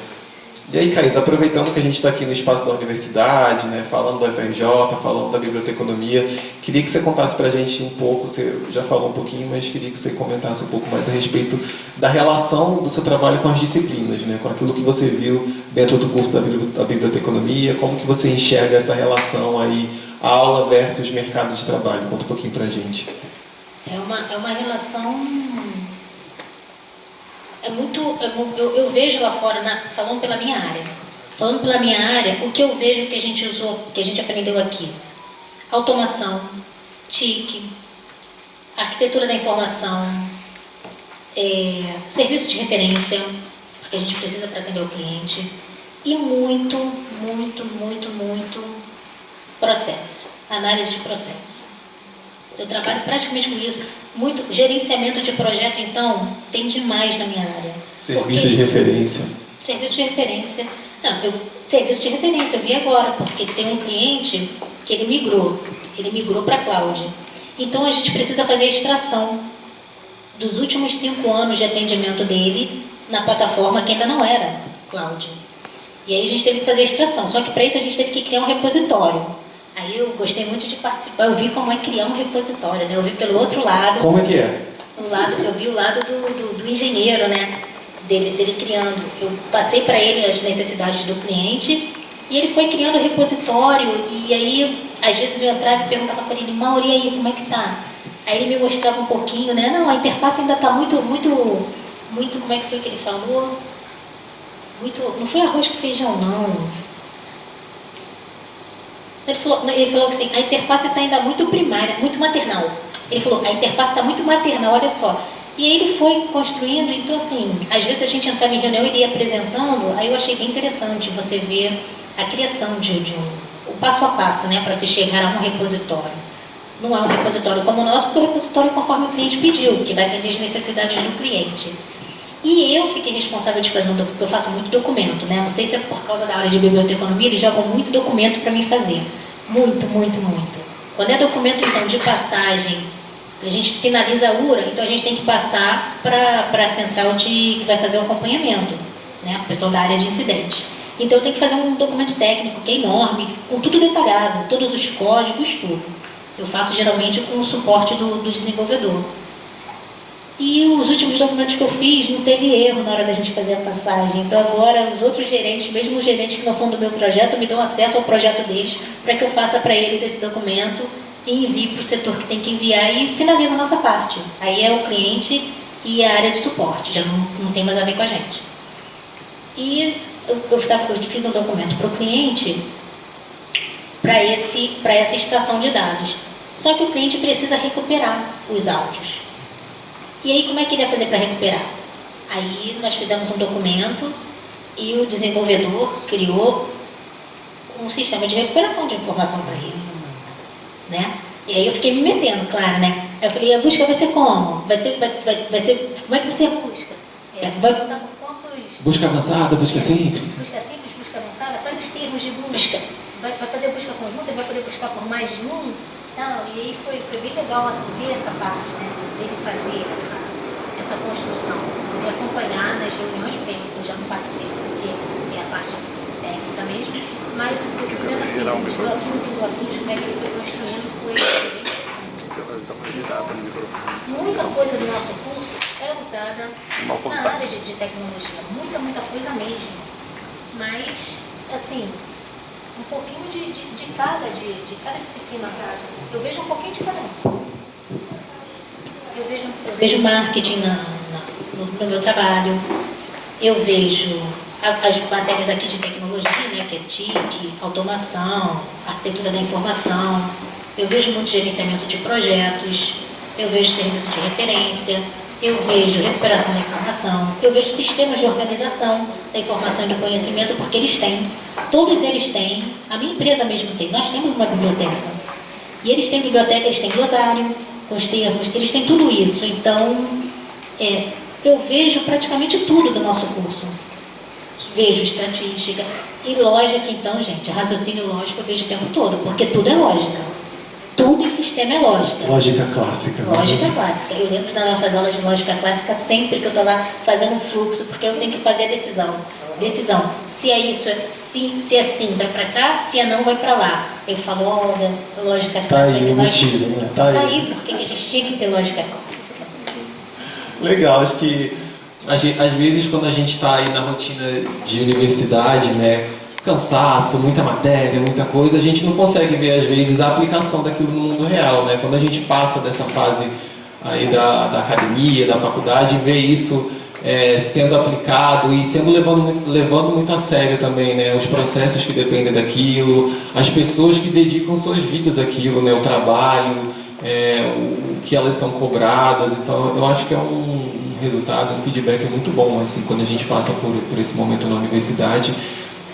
E aí, Caísa, aproveitando que a gente está aqui no espaço da universidade, né, falando do FRJ, falando da biblioteconomia, queria que você contasse para a gente um pouco, você já falou um pouquinho, mas queria que você comentasse um pouco mais a respeito da relação do seu trabalho com as disciplinas, né, com aquilo que você viu dentro do curso da biblioteconomia, como que você enxerga essa relação aí, aula versus mercado de trabalho. Conta um pouquinho para a gente. É uma relação... eu vejo lá fora, falando pela minha área, o que eu vejo que a gente usou, que a gente aprendeu aqui: automação, TIC, arquitetura da informação, serviço de referência, porque a gente precisa para atender o cliente, e muito processo, análise de processo. Eu trabalho praticamente com isso. Muito gerenciamento de projeto, então, tem demais na minha área. Serviço de referência. Serviço de referência. Serviço de referência, eu vi agora, porque tem um cliente que ele migrou para a cloud. Então, a gente precisa fazer a extração dos últimos 5 anos de atendimento dele na plataforma que ainda não era cloud. E aí a gente teve que fazer a extração, só que para isso a gente teve que criar um repositório. Aí eu gostei muito de participar, eu vi como é criar um repositório, né? Eu vi pelo outro lado. Como é que é? Eu vi o lado do engenheiro, né? Dele criando. Eu passei para ele as necessidades do cliente e ele foi criando o repositório. E aí, às vezes eu entrava e perguntava para ele: Mauri, e aí, como é que tá? Aí ele me mostrava um pouquinho, né? Não, a interface ainda tá muito, como é que foi que ele falou? Não foi arroz com feijão, não. Ele falou assim: a interface está ainda muito primária, muito maternal. Ele falou: a interface está muito maternal, olha só. E aí ele foi construindo. Então, assim, às vezes a gente entrava em reunião e ele ia apresentando. Aí eu achei bem interessante você ver a criação o passo a passo, né, para se chegar a um repositório. Não é um repositório como o nosso, porque o repositório é conforme o cliente pediu, que vai atender as necessidades do cliente. E eu fiquei responsável de fazer eu faço muito documento, né? Não sei se é por causa da área de biblioteconomia, eles jogam muito documento para mim fazer. Muito. Quando é documento, então, de passagem, a gente finaliza a URA, então a gente tem que passar para a central que vai fazer o acompanhamento, né? O pessoal da área de incidente. Então eu tenho que fazer um documento técnico que é enorme, com tudo detalhado, todos os códigos, tudo. Eu faço geralmente com o suporte do desenvolvedor. E os últimos documentos que eu fiz, não teve erro na hora da gente fazer a passagem. Então agora os outros gerentes, mesmo os gerentes que não são do meu projeto, me dão acesso ao projeto deles para que eu faça para eles esse documento e envie para o setor que tem que enviar e finaliza a nossa parte. Aí é o cliente e a área de suporte, já não tem mais a ver com a gente. E eu fiz um documento para o cliente para essa extração de dados. Só que o cliente precisa recuperar os áudios. E aí, como é que ele ia fazer para recuperar? Aí nós fizemos um documento e o desenvolvedor criou um sistema de recuperação de informação para ele, né? E aí eu fiquei me metendo, claro, né? Eu falei: a busca vai ser como? Vai ser, como é que vai ser a busca? Vai botar por quantos... Busca avançada, busca simples? Busca simples, busca avançada, quais os termos de busca? Vai fazer busca conjunta, ele vai poder buscar por mais de um? Não, e aí foi bem legal assim, ver essa parte, né? Ele fazer essa construção, poder acompanhar nas reuniões, porque eu já não participo, porque é a parte técnica mesmo, mas eu fui vendo assim, de bloquinhos em bloquinhos, como é que ele foi construindo, foi bem interessante. Então, muita coisa do nosso curso é usada na área de tecnologia, muita coisa mesmo, mas, assim, um pouquinho de cada disciplina nossa. Eu vejo um pouquinho de cada um. Eu vejo marketing no meu trabalho, eu vejo as matérias aqui de tecnologia, né, que é TIC, automação, arquitetura da informação, eu vejo muito gerenciamento de projetos, eu vejo serviço de referência, eu vejo recuperação da informação, eu vejo sistemas de organização da informação e do conhecimento, porque eles têm, todos eles têm, a minha empresa mesmo tem, nós temos uma biblioteca, e eles têm biblioteca, eles têm glossário, com os termos, eles têm tudo isso. Então, eu vejo praticamente tudo do nosso curso. Vejo estatística e lógica, então, gente, raciocínio lógico eu vejo o tempo todo, porque tudo é lógica. Tudo em sistema é lógica. Lógica clássica. Lógica clássica. Eu lembro das nossas aulas de lógica clássica sempre que eu estou lá fazendo um fluxo, porque eu tenho que fazer a decisão. Se é isso, se é sim, vai para cá, se é não, vai para lá. Eu falo, olha, lógica clássica. Tá aí o motivo, né? Tá aí, porque a gente tinha que ter lógica clássica. Legal, acho que às vezes quando a gente está aí na rotina de universidade, né, cansaço, muita matéria, muita coisa, a gente não consegue ver às vezes a aplicação daquilo no mundo real, né? Quando a gente passa dessa fase aí da academia, da faculdade, vê isso sendo aplicado e sendo levando muito a sério também, né? Os processos que dependem daquilo, as pessoas que dedicam suas vidas àquilo, né? O trabalho, o que elas são cobradas. Então, eu acho que é um resultado, um feedback muito bom, assim, quando a gente passa por esse momento na universidade,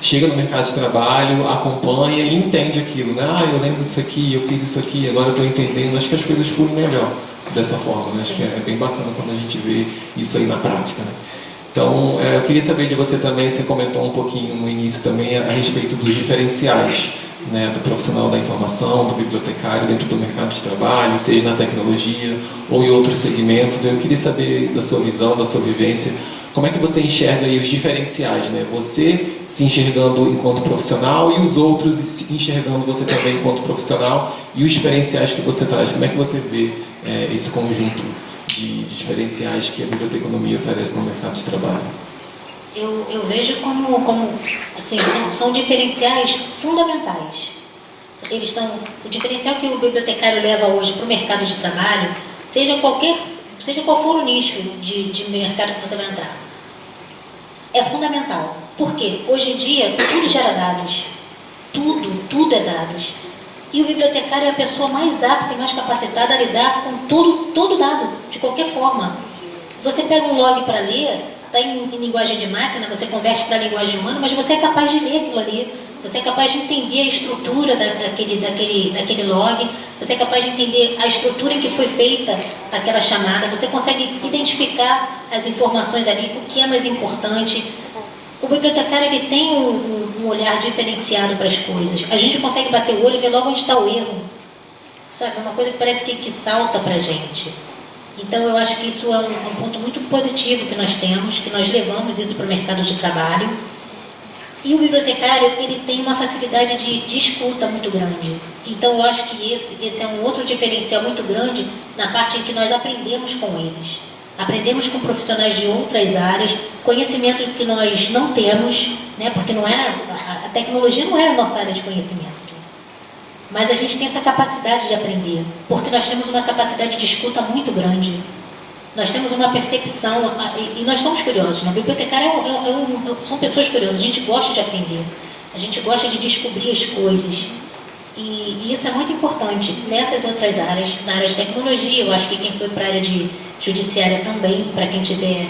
chega no mercado de trabalho, acompanha e entende aquilo, né? Eu lembro disso aqui, eu fiz isso aqui, agora eu estou entendendo. Acho que as coisas fluem melhor dessa forma, né? Acho que é bem bacana quando a gente vê isso aí na prática, né? Então, eu queria saber de você também, você comentou um pouquinho no início também a respeito dos diferenciais, né, do profissional da informação, do bibliotecário dentro do mercado de trabalho, seja na tecnologia ou em outros segmentos. Eu queria saber da sua visão, da sua vivência, como é que você enxerga aí os diferenciais, né? Você se enxergando enquanto profissional e os outros se enxergando você também enquanto profissional, e os diferenciais que você traz. Como é que você vê esse conjunto de diferenciais que a biblioteconomia oferece no mercado de trabalho? Eu vejo como assim, são diferenciais fundamentais. Eles são o diferencial que o bibliotecário leva hoje para o mercado de trabalho, seja qual for o nicho de mercado que você vai entrar. É fundamental. Por quê? Hoje em dia, tudo gera dados. Tudo é dados. E o bibliotecário é a pessoa mais apta e mais capacitada a lidar com todo dado, de qualquer forma. Você pega um log para ler, está em linguagem de máquina, você converte para a linguagem humana, mas você é capaz de ler aquilo ali. Você é capaz de entender a estrutura daquele log, você é capaz de entender a estrutura em que foi feita aquela chamada, você consegue identificar as informações ali, o que é mais importante. O bibliotecário ele tem um olhar diferenciado para as coisas. A gente consegue bater o olho e ver logo onde está o erro. Sabe? É uma coisa que parece que salta para a gente. Então, eu acho que isso é um ponto muito positivo que nós temos, que nós levamos isso para o mercado de trabalho. E o bibliotecário, ele tem uma facilidade de escuta muito grande. Então, eu acho que esse é um outro diferencial muito grande na parte em que nós aprendemos com eles. Aprendemos com profissionais de outras áreas, conhecimento que nós não temos, né? Porque a tecnologia não é a nossa área de conhecimento. Mas a gente tem essa capacidade de aprender, porque nós temos uma capacidade de escuta muito grande. Nós temos uma percepção, e nós somos curiosos, né? O bibliotecário são pessoas curiosas, a gente gosta de aprender, a gente gosta de descobrir as coisas. E isso é muito importante nessas outras áreas. Na área de tecnologia, eu acho que quem foi para a área de judiciária também, para quem estiver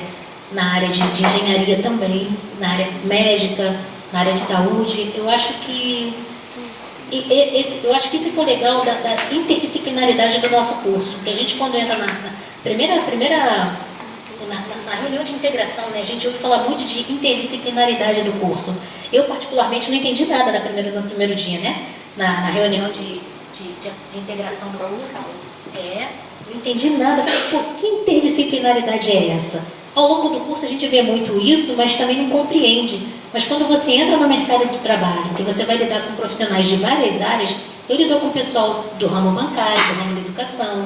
na área de engenharia também, na área médica, na área de saúde, eu acho que isso é o legal da interdisciplinaridade do nosso curso, que a gente, quando entra na reunião de integração, né, a gente ouve falar muito de interdisciplinaridade do curso. Eu, particularmente, não entendi nada no primeiro dia, né? Na reunião de integração do curso. Não entendi nada. Falei, pô, que interdisciplinaridade é essa? Ao longo do curso a gente vê muito isso, mas também não compreende. Mas quando você entra no mercado de trabalho, que você vai lidar com profissionais de várias áreas, eu lido com o pessoal do ramo bancário, do ramo da educação,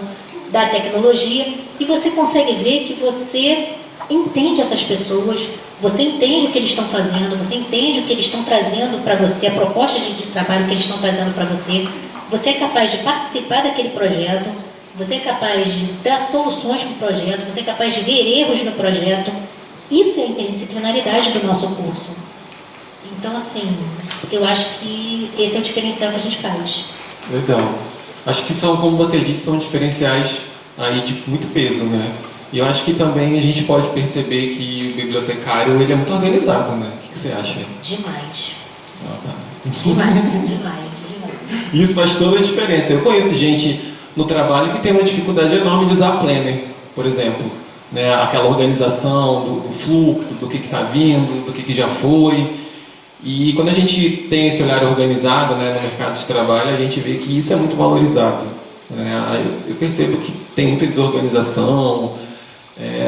da tecnologia, e você consegue ver que você entende essas pessoas, você entende o que eles estão fazendo, você entende o que eles estão trazendo para você, a proposta de trabalho que eles estão trazendo para você, você é capaz de participar daquele projeto, você é capaz de dar soluções para o projeto, você é capaz de ver erros no projeto. Isso é a interdisciplinaridade do nosso curso. Então, assim, eu acho que esse é o diferencial que a gente faz. Legal. Acho que são, como você disse, são diferenciais aí de muito peso, né? E eu acho que também a gente pode perceber que o bibliotecário, ele é muito organizado, né? O que você acha? Demais. Tá. Demais. Isso faz toda a diferença. Eu conheço gente no trabalho que tem uma dificuldade enorme de usar Planner, por exemplo. né, aquela organização do fluxo, do que está vindo, do que já foi. E quando a gente tem esse olhar organizado, né, no mercado de trabalho, a gente vê que isso é muito valorizado, né? Eu percebo que tem muita desorganização,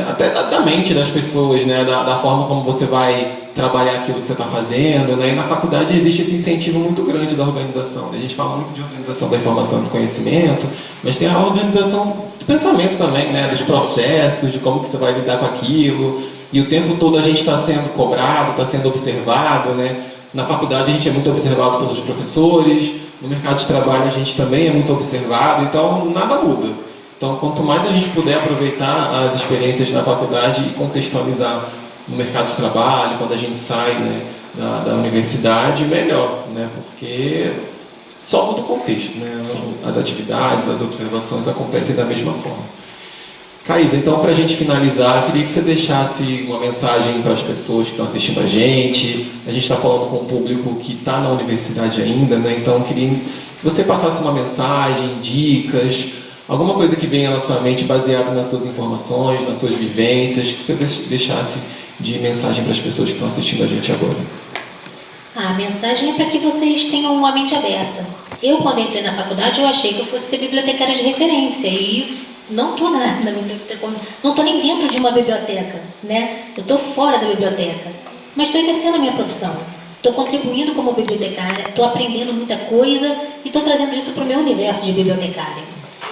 até da mente das pessoas, né, da forma como você vai trabalhar aquilo que você está fazendo, né? E na faculdade existe esse incentivo muito grande da organização. A gente fala muito de organização da informação e do conhecimento, mas tem a organização do pensamento também, né, dos processos, de como que você vai lidar com aquilo. E o tempo todo a gente está sendo cobrado, está sendo observado, né? Na faculdade a gente é muito observado pelos professores, no mercado de trabalho a gente também é muito observado, então nada muda. Então, quanto mais a gente puder aproveitar as experiências na faculdade e contextualizar no mercado de trabalho, quando a gente sai, né, da universidade, melhor, né? Porque só muda o contexto, né? As atividades, as observações acontecem da mesma forma. Caísa, então, para a gente finalizar, queria que você deixasse uma mensagem para as pessoas que estão assistindo a gente. A gente está falando com um público que está na universidade ainda, né? Então, queria que você passasse uma mensagem, dicas, alguma coisa que venha na sua mente baseada nas suas informações, nas suas vivências, que você deixasse de mensagem para as pessoas que estão assistindo a gente agora. A mensagem é para que vocês tenham uma mente aberta. Eu, quando entrei na faculdade, eu achei que eu fosse ser bibliotecária de referência e não estou na biblioteca, não estou nem dentro de uma biblioteca, né? Eu estou fora da biblioteca, mas estou exercendo a minha profissão. Estou contribuindo como bibliotecária, estou aprendendo muita coisa e estou trazendo isso para o meu universo de bibliotecária.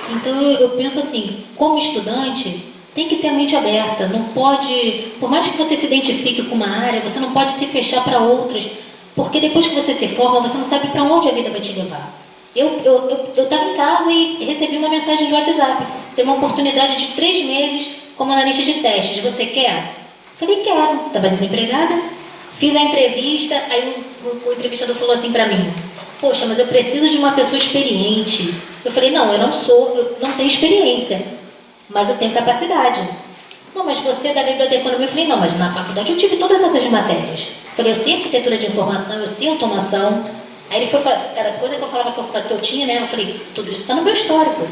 Então eu penso assim, como estudante, tem que ter a mente aberta, não pode, por mais que você se identifique com uma área, você não pode se fechar para outras, porque depois que você se forma, você não sabe para onde a vida vai te levar. Eu estava em casa e recebi uma mensagem de WhatsApp. Tem uma oportunidade de 3 meses como analista de testes. Você quer? Falei, quero. Estava desempregada. Fiz a entrevista, aí o entrevistador falou assim para mim, poxa, mas eu preciso de uma pessoa experiente. Eu falei, não, eu não tenho experiência, mas eu tenho capacidade. Não, mas você é da biblioteconomia? Eu falei, não, mas na faculdade eu tive todas essas matérias. Eu falei, eu sei arquitetura de informação, eu sei automação. Aí ele foi, cada coisa que eu falava que eu tinha, né? Eu falei, tudo isso está no meu histórico.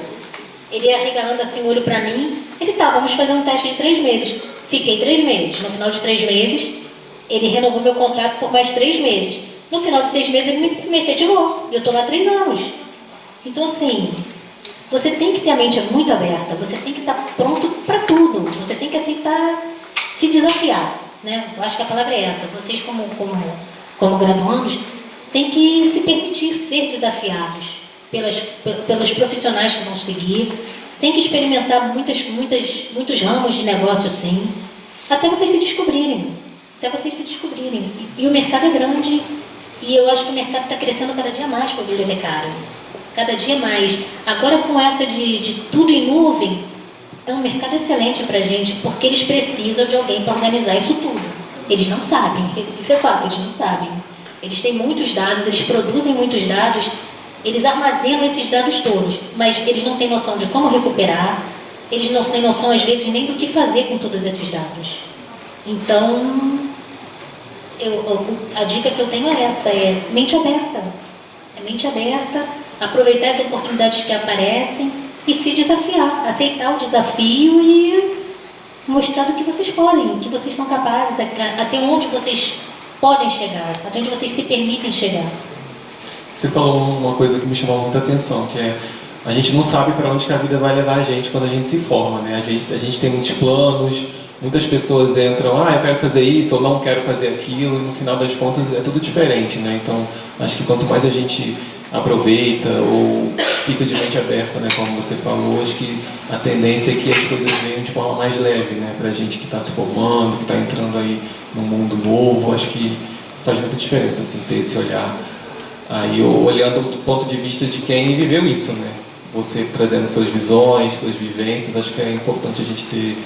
Ele ia arregalando assim o olho para mim. Ele tá, vamos fazer um teste de 3 meses. Fiquei 3 meses. No final de 3 meses, ele renovou meu contrato por mais 3 meses. No final de 6 meses, ele me efetivou. E eu estou lá há 3 anos. Então, assim, você tem que ter a mente muito aberta. Você tem que estar pronto para tudo. Você tem que aceitar se desafiar, né? Eu acho que a palavra é essa. Vocês, como graduandos, tem que se permitir ser desafiados pelos profissionais que vão seguir. Tem que experimentar muitos ramos de negócio, sim, até vocês se descobrirem. E o mercado é grande e eu acho que o mercado está crescendo cada dia mais para o bibliotecário. Cada dia mais. Agora, com essa de tudo em nuvem, é um mercado excelente para a gente, porque eles precisam de alguém para organizar isso tudo. Eles não sabem, isso é fato, eles não sabem. Eles têm muitos dados, eles produzem muitos dados, eles armazenam esses dados todos, mas eles não têm noção de como recuperar, eles não têm noção, às vezes, nem do que fazer com todos esses dados. Então, a dica que eu tenho é essa, é mente aberta. É mente aberta, aproveitar as oportunidades que aparecem e se desafiar, aceitar o desafio e mostrar do que vocês podem, o que vocês são capazes, até onde vocês podem chegar, até onde vocês se permitem chegar. Você falou uma coisa que me chamou muita atenção, que é a gente não sabe para onde que a vida vai levar a gente quando a gente se forma, né? A gente tem muitos planos, muitas pessoas entram, eu quero fazer isso ou não quero fazer aquilo, e no final das contas é tudo diferente, né? Então, acho que quanto mais a gente aproveita ou fica de mente aberta, né, como você falou, acho que a tendência é que as coisas venham de forma mais leve, né, pra gente que está se formando, que está entrando aí num mundo novo. Acho que faz muita diferença, assim, ter esse olhar aí, olhando do ponto de vista de quem viveu isso, né, você trazendo suas visões, suas vivências. Acho que é importante a gente ter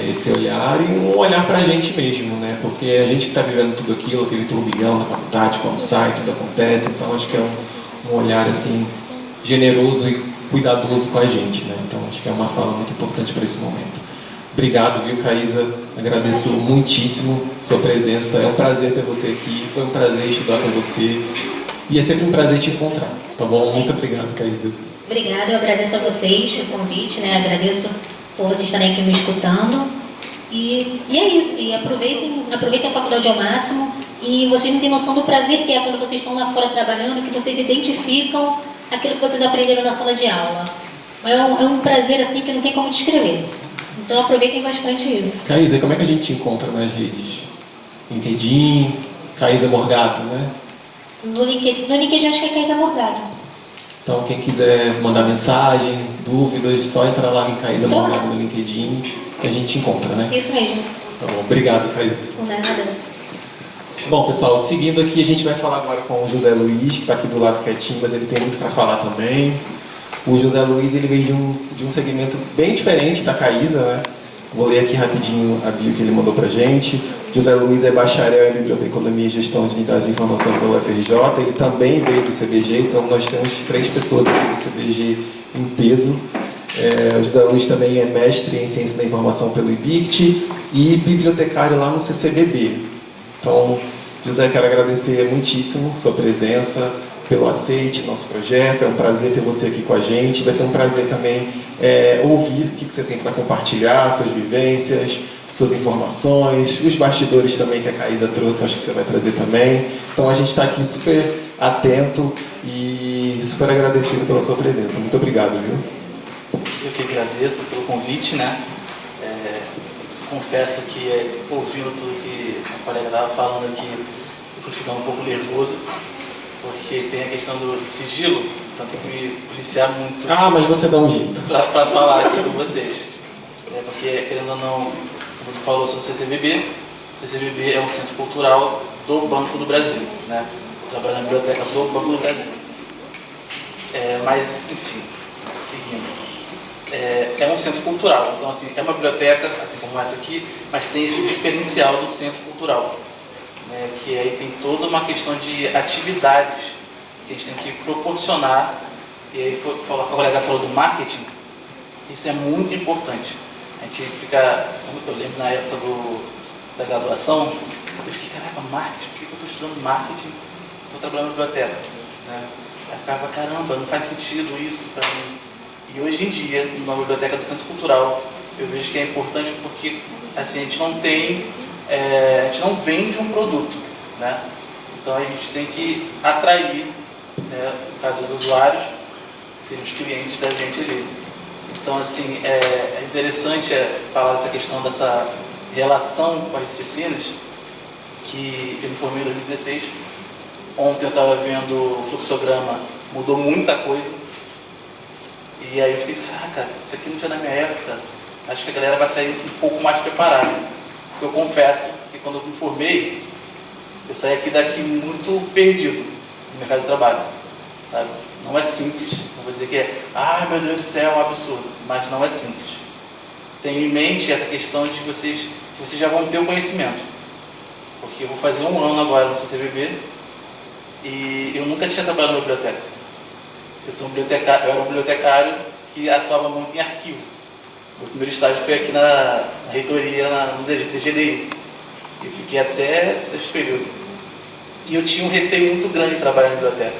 esse olhar e um olhar pra gente mesmo, né, porque a gente que está vivendo tudo aquilo, aquele turbilhão na faculdade, quando sai, tudo acontece. Então acho que é um olhar assim generoso e cuidadoso com a gente, né? Então acho que é uma fala muito importante para esse momento. Obrigado, viu, Caísa? Agradeço muitíssimo sua presença. É um prazer ter você aqui. Foi um prazer estudar com você e é sempre um prazer te encontrar. Tá bom? Muito obrigado, Caísa. Obrigada, eu agradeço a vocês o convite, né? Agradeço por vocês estarem aqui me escutando E é isso, e aproveitem a faculdade ao máximo, e vocês não têm noção do prazer que é quando vocês estão lá fora trabalhando, que vocês identificam aquilo que vocês aprenderam na sala de aula. É um prazer assim que não tem como descrever. Então aproveitem bastante isso. Caísa, como é que a gente te encontra nas redes? LinkedIn, Caísa Morgado, né? No LinkedIn acho que é Caísa Morgado. Então quem quiser mandar mensagem, dúvidas, só entrar lá em Caísa Morgado no LinkedIn que a gente te encontra, né? Isso mesmo. Tá bom, obrigado, Caísa. Por nada. Bom, pessoal, seguindo aqui, a gente vai falar agora com o José Luiz, que está aqui do lado quietinho, mas ele tem muito para falar também. O José Luiz, ele veio de um segmento bem diferente da Caísa, né? Vou ler aqui rapidinho a bio que ele mandou para a gente. José Luiz é bacharel em Biblioteconomia e Gestão de Unidades de Informação pela UFRJ. Ele também veio do CBG, então nós temos 3 pessoas aqui do CBG em peso. O José Luiz também é mestre em Ciência da Informação pelo IBICT e bibliotecário lá no CCBB. Então, José, quero agradecer muitíssimo sua presença, pelo aceite nosso projeto. É um prazer ter você aqui com a gente. Vai ser um prazer também ouvir o que você tem para compartilhar, suas vivências, suas informações, os bastidores também que a Caísa trouxe, acho que você vai trazer também. Então a gente está aqui super atento e super agradecido pela sua presença. Muito obrigado, viu? Eu que agradeço pelo convite, né? Confesso que ouvindo tudo que a colega estava falando aqui, eu fui ficando um pouco nervoso, porque tem a questão do sigilo, então tem que me policiar muito. Ah, mas você dá um jeito. Para falar aqui com vocês. Porque, querendo ou não, como ele falou sobre o CCBB, o CCBB é um centro cultural do Banco do Brasil, né? Eu trabalho na biblioteca do Banco do Brasil. Mas, enfim, seguindo. É um centro cultural, então assim, é uma biblioteca, assim como essa aqui, mas tem esse diferencial do centro cultural, né, que aí tem toda uma questão de atividades que a gente tem que proporcionar, e aí a colega falou do marketing, isso é muito importante. A gente fica, eu lembro na época da graduação, eu fiquei, caraca, marketing, por que eu estou estudando marketing? Estou trabalhando na biblioteca, né? Aí ficava, caramba, não faz sentido isso para mim. E hoje em dia, na biblioteca do Centro Cultural, eu vejo que é importante porque assim, a gente não vende um produto, né? Então a gente tem que atrair, né, no caso dos usuários, que seriam os clientes da gente ali. Então assim, é interessante falar dessa questão dessa relação com as disciplinas, que eu me formei em 2016. Ontem eu estava vendo o fluxograma, mudou muita coisa. E aí eu fiquei, caraca, isso aqui não tinha na minha época. Acho que a galera vai sair um pouco mais preparada. Porque eu confesso que quando eu me formei, eu saí daqui muito perdido no mercado de trabalho, sabe? Não é simples, não vou dizer que meu Deus do céu, é um absurdo, mas não é simples. Tenho em mente essa questão de que vocês já vão ter o conhecimento. Porque eu vou fazer 1 ano agora no CCBB e eu nunca tinha trabalhado na biblioteca. Eu era um bibliotecário que atuava muito em arquivo. Meu primeiro estágio foi aqui na reitoria, no DGDI. Eu fiquei até 6º período. E eu tinha um receio muito grande de trabalhar na biblioteca.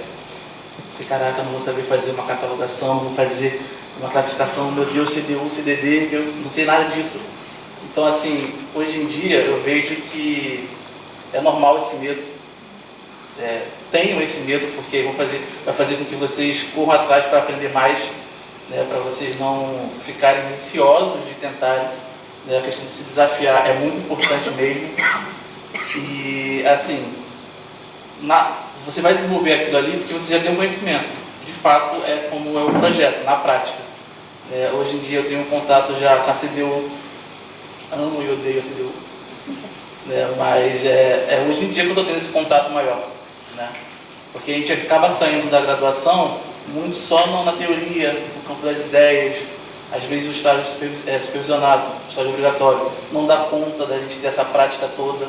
Falei, caraca, não vou saber fazer uma catalogação, não vou fazer uma classificação, meu Deus, CDU, CDD, eu não sei nada disso. Então, assim, hoje em dia eu vejo que é normal esse medo. Tenham esse medo, porque vai fazer com que vocês corram atrás para aprender mais, né, para vocês não ficarem ansiosos de tentarem, né, a questão de se desafiar é muito importante mesmo. E assim, você vai desenvolver aquilo ali porque você já tem um conhecimento. De fato, é como é o projeto, na prática. Hoje em dia eu tenho um contato já com a CDU, amo e odeio a CDU, né, mas hoje em dia que eu estou tendo esse contato maior. Né? Porque a gente acaba saindo da graduação muito só na teoria, no campo das ideias. Às vezes o estágio supervisionado, o estágio obrigatório, não dá conta da gente ter essa prática toda.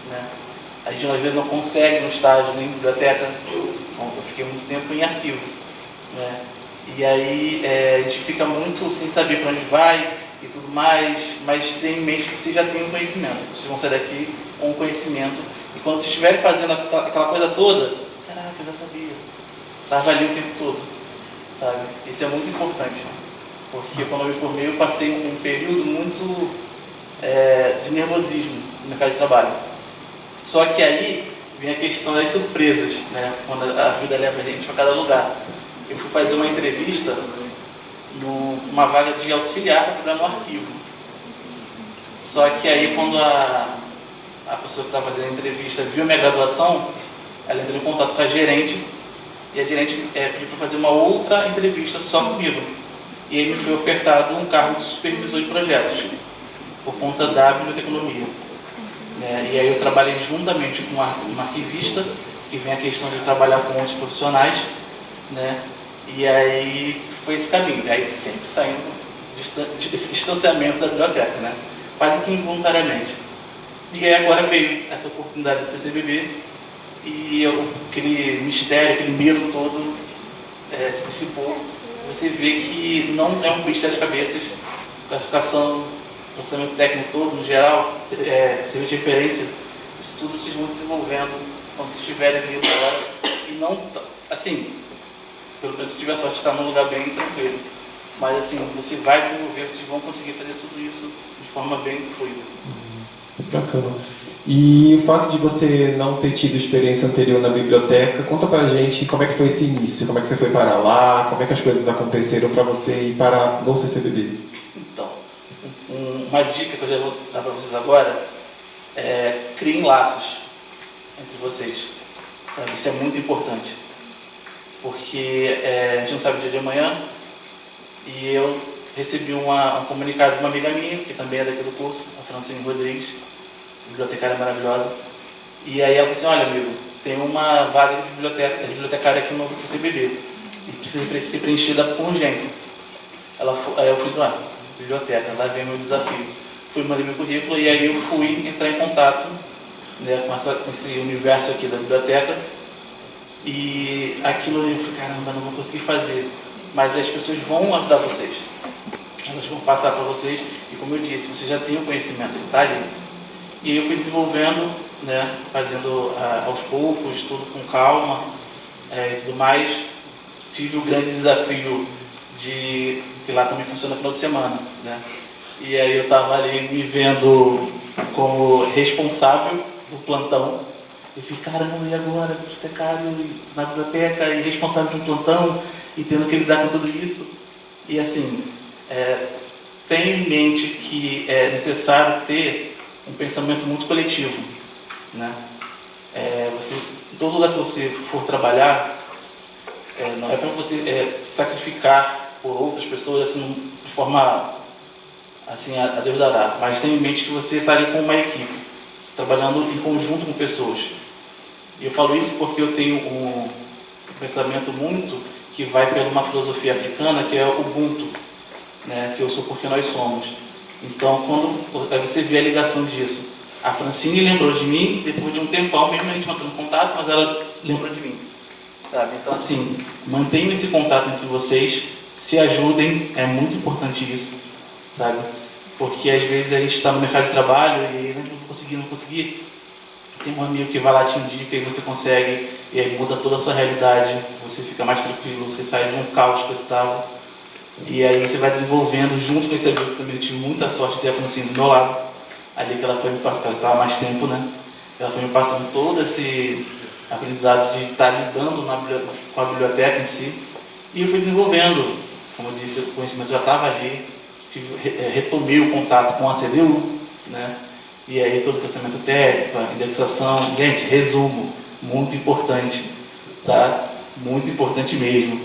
Né? A gente às vezes não consegue no estágio, nem em biblioteca. Eu fiquei muito tempo em arquivo. Né? E aí a gente fica muito sem saber para onde vai e tudo mais, mas tenha em mente que vocês já têm um conhecimento. Vocês vão sair daqui com um conhecimento. E quando vocês estiverem fazendo aquela coisa toda, caraca, eu já sabia. Estava ali o tempo todo, sabe? Isso é muito importante. Porque quando eu me formei, eu passei um período muito de nervosismo no mercado de trabalho. Só que aí vem a questão das surpresas, né? Quando a vida leva a gente para cada lugar. Eu fui fazer uma entrevista numa vaga de auxiliar para trabalhar no arquivo. Só que aí quando a pessoa que estava fazendo a entrevista viu a minha graduação, ela entrou em contato com a gerente, e a gerente pediu para fazer uma outra entrevista só comigo. E aí me foi ofertado um cargo de supervisor de projetos, por conta da biblioteconomia. E aí eu trabalhei juntamente com uma arquivista, que vem a questão de trabalhar com outros profissionais, né? E aí foi esse caminho, aí sempre saindo de distanciamento da biblioteca, né? Quase que involuntariamente. E aí agora veio essa oportunidade do CCBB, e aquele mistério, aquele medo todo se dissipou. Você vê que não é um bicho de sete cabeças, classificação, processamento técnico todo, no geral, serviço de referência, isso tudo vocês vão desenvolvendo quando vocês estiverem ali agora. E não, assim, pelo menos se tiver sorte de estar num lugar bem tranquilo. Mas assim, você vai desenvolver, vocês vão conseguir fazer tudo isso de forma bem fluida. Bacana. E o fato de você não ter tido experiência anterior na biblioteca, conta pra gente como é que foi esse início, como é que você foi parar lá, como é que as coisas aconteceram para você ir parar no CCBB? Então, uma dica que eu já vou dar para vocês agora é criem laços entre vocês, sabe? Isso é muito importante, porque a gente não sabe o dia de amanhã, e eu recebi um comunicado de uma amiga minha, que também é daqui do curso, a Francine Rodrigues, bibliotecária maravilhosa, e aí ela falou assim: olha amigo, tem uma vaga de bibliotecária aqui no novo CCBB, e precisa ser preenchida com urgência. Aí eu fui lá, biblioteca, lá vem meu desafio. Fui mandar meu currículo, e aí eu fui entrar em contato, né, com esse universo aqui da biblioteca, e aquilo eu falei: caramba, não vou conseguir fazer, mas as pessoas vão ajudar vocês, elas vão passar para vocês, e como eu disse, você já tem o conhecimento, ele está ali. E aí eu fui desenvolvendo, né, fazendo aos poucos, tudo com calma e tudo mais. Tive o grande desafio que lá também funciona no final de semana, né? E aí eu estava ali me vendo como responsável do plantão. Eu fiquei: caramba, e agora? Bibliotecário na biblioteca e responsável de um plantão e tendo que lidar com tudo isso. E assim, tenho em mente que é necessário ter um pensamento muito coletivo, né? Em todo lugar que você for trabalhar, não é para você sacrificar por outras pessoas assim, de forma assim, a Deus dará, mas tenha em mente que você está ali com uma equipe, trabalhando em conjunto com pessoas. E eu falo isso porque eu tenho um pensamento muito que vai pela uma filosofia africana, que é o Ubuntu, né? Que eu sou porque nós somos. Então, quando você vê a ligação disso, a Francine lembrou de mim, depois de um tempão, mesmo a gente mantendo contato, mas ela lembrou de mim, sabe? Então, assim, mantenham esse contato entre vocês, se ajudem, é muito importante isso, sabe? Porque às vezes a gente está no mercado de trabalho e não consegui, tem um amigo que vai lá, te indica e você consegue, e aí muda toda a sua realidade, você fica mais tranquilo, você sai de um caos que você estava. E aí você vai desenvolvendo, junto com esse amigo também. Eu tive muita sorte de ter a Francine do meu lado, ali que ela foi me passando, ela estava mais tempo, né? Ela foi me passando todo esse aprendizado de estar lidando com a biblioteca em si. E eu fui desenvolvendo, como eu disse, o conhecimento já estava ali, retomei o contato com a CDU, né? E aí todo o processamento técnico, a indexação. Gente, resumo, muito importante, tá? Muito importante mesmo.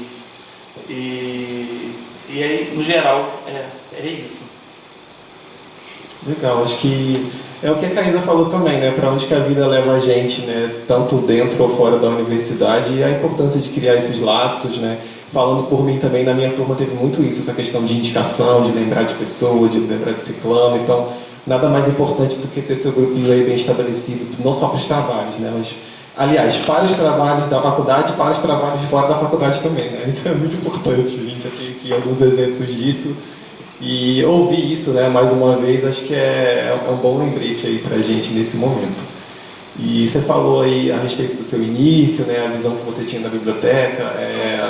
E aí, no geral, é isso. Legal, acho que é o que a Caísa falou também, né? Para onde que a vida leva a gente, né? Tanto dentro ou fora da universidade, e a importância de criar esses laços, né? Falando por mim também, na minha turma teve muito isso, essa questão de indicação, de lembrar de pessoa, de lembrar de ciclano. Então, nada mais importante do que ter seu grupinho aí bem estabelecido, não só para os trabalhos, né? Mas, aliás, para os trabalhos da faculdade e para os trabalhos fora da faculdade também, né? Isso é muito importante. A gente já tem aqui alguns exemplos disso. E ouvir isso, né, mais uma vez, acho que é um bom lembrete aí para a gente nesse momento. E você falou aí a respeito do seu início, né, a visão que você tinha da biblioteca,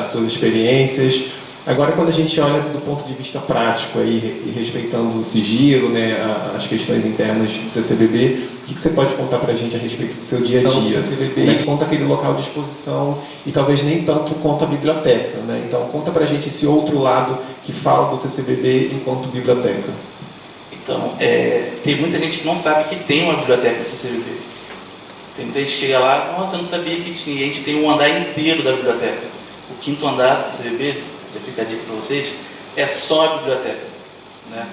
as suas experiências. Agora, quando a gente olha do ponto de vista prático, aí, e respeitando o sigilo, né, as questões internas do CCBB, o que você pode contar para a gente a respeito do seu dia a dia? O CCBB conta aquele local de exposição e talvez nem tanto conta a biblioteca, né? Então, conta para a gente esse outro lado que fala do CCBB enquanto biblioteca. Então, tem muita gente que não sabe que tem uma biblioteca do CCBB. Tem muita gente que chega lá, nossa, eu não sabia que tinha. E a gente tem um andar inteiro da biblioteca. O 5º andar do CCBB, já fica a dica para vocês, é só a biblioteca, né?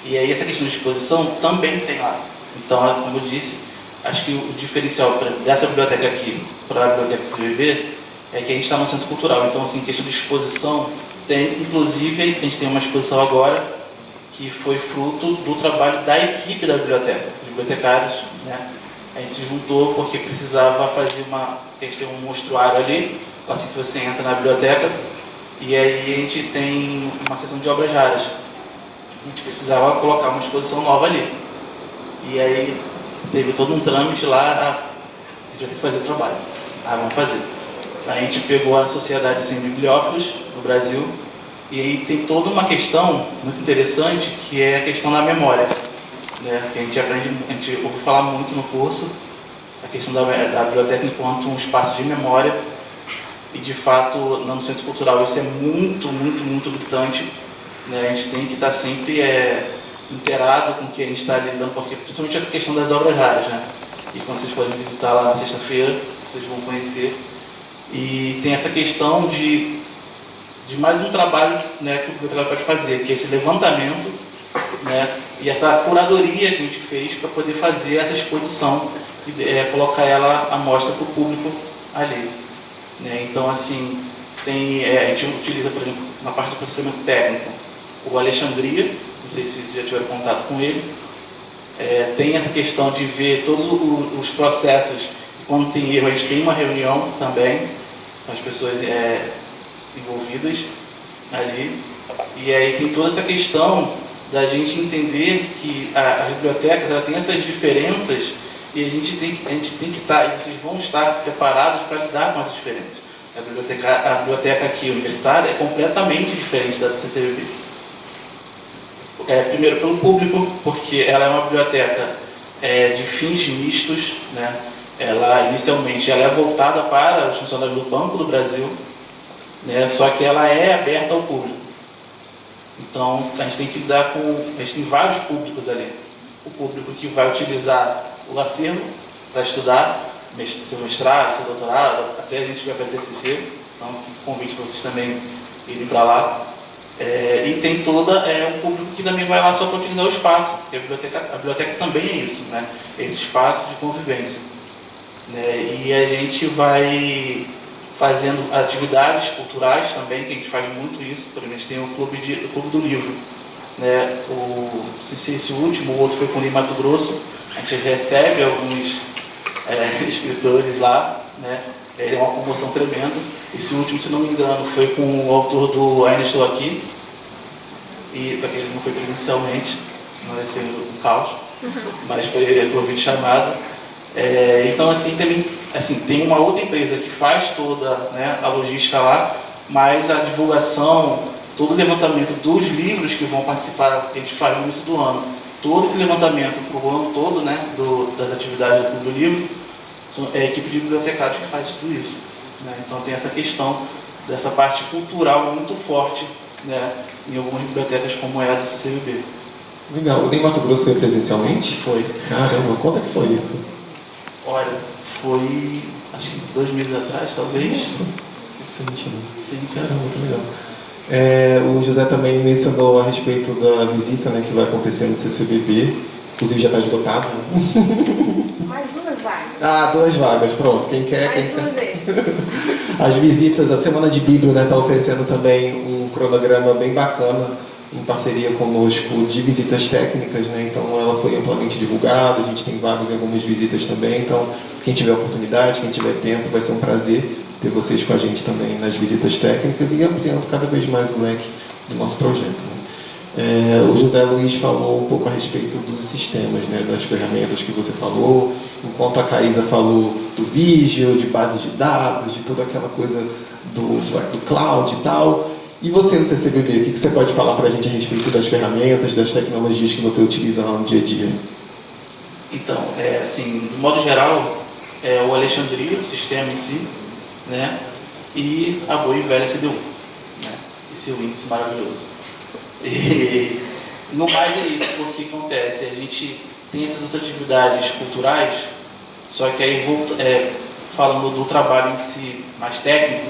E aí essa questão de exposição também tem lá. Então, como eu disse, acho que o diferencial dessa biblioteca aqui para a biblioteca do CCBB é que a gente está no centro cultural. Então, assim, questão de exposição, inclusive a gente tem uma exposição agora que foi fruto do trabalho da equipe da biblioteca, os bibliotecários, né? A gente se juntou porque precisava fazer a gente tem um mostruário ali, assim que você entra na biblioteca, e aí a gente tem uma seção de obras raras. A gente precisava colocar uma exposição nova ali. E aí teve todo um trâmite lá, a gente vai ter que fazer o trabalho. Vamos fazer. A gente pegou a Sociedade Sem Bibliófilos no Brasil, e aí tem toda uma questão muito interessante, que é a questão da memória, né? Que a gente ouve falar muito no curso, a questão da biblioteca enquanto um espaço de memória. E, de fato, no Centro Cultural isso é muito, muito, muito gritante, né? A gente tem que estar sempre inteirado com o que a gente está lidando, porque principalmente essa questão das obras raras, né? E quando vocês podem visitar lá na sexta-feira, vocês vão conhecer. E tem essa questão de mais um trabalho, né, que o bibliotecário pode fazer, que é esse levantamento, né, e essa curadoria que a gente fez para poder fazer essa exposição e colocar ela à mostra para o público ali. Né? Então, assim, a gente utiliza, por exemplo, na parte do processamento técnico, o Alexandria, não sei se vocês já tiveram contato com ele, tem essa questão de ver todos os processos, e quando tem erro, a gente tem uma reunião também com as pessoas envolvidas ali, e aí tem toda essa questão da gente entender que as bibliotecas ela tem essas diferenças e a gente tem que estar, e vocês vão estar preparados para lidar com essas diferenças. A biblioteca aqui universitária é completamente diferente da do CCBB. Primeiro pelo público, porque ela é uma biblioteca de fins mistos, né? Ela inicialmente ela é voltada para os funcionários do Banco do Brasil, né? Só que ela é aberta ao público. Então a gente tem que lidar a gente tem vários públicos ali. O público que vai utilizar o acervo para estudar, seu mestrado, seu doutorado, até a gente vai fazer TCC, então fica o convite para vocês também irem para lá. E tem um público que também vai lá só para utilizar o espaço, porque a biblioteca também é isso, né? Esse espaço de convivência. Né? E a gente vai fazendo atividades culturais também, que a gente faz muito isso. Por exemplo, a gente tem o Clube do Livro. Né? Esse último, o outro foi com o Mato Grosso. A gente recebe alguns escritores lá, né? É uma comoção tremenda. Esse último, se não me engano, foi com o autor do Ainda Estou Aqui, só que ele não foi presencialmente, senão ia ser um caos, mas foi por vídeo chamada. Então, a gente também tem uma outra empresa que faz toda, né, a logística lá, mas a divulgação, todo o levantamento dos livros que vão participar, que a gente faz no início do ano, todo esse levantamento para o ano todo, né, das atividades do Clube do Livro, é a equipe de bibliotecários que faz tudo isso. Né? Então tem essa questão dessa parte cultural muito forte, né, em algumas bibliotecas como é a do CCBB. Legal. O Ney Mato Grosso foi presencialmente? Foi. Caramba, conta que foi isso? Olha, foi acho que 2 meses atrás, talvez. Nossa, Sim. Caramba, que legal. O José também mencionou a respeito da visita, né, que vai acontecer no CCBB. Inclusive já está esgotado. Mais 2 vagas. 2 vagas, pronto. Quem quer, Mais quem 2 quer. extras. As visitas, a Semana de Bíblia, né, está oferecendo também um cronograma bem bacana, em parceria conosco, de visitas técnicas, né? Então ela foi amplamente divulgada, a gente tem vagas em algumas visitas também, então quem tiver oportunidade, quem tiver tempo, vai ser um prazer ter vocês com a gente também nas visitas técnicas e ampliando cada vez mais o leque do nosso projeto. Né? O José Luiz falou um pouco a respeito dos sistemas, né, das ferramentas que você falou, enquanto a Caísa falou do Vigil, de base de dados, de toda aquela coisa do cloud e tal. E você no CCBB, o que você pode falar para a gente a respeito das ferramentas, das tecnologias que você utiliza lá no dia a dia? Então, assim, de modo geral, o Alexandria, o sistema em si, né? E a boa e velha CDU, né? Esse índice maravilhoso. E no mais é isso, porque acontece, a gente tem essas outras atividades culturais, só que aí falando do trabalho em si mais técnico,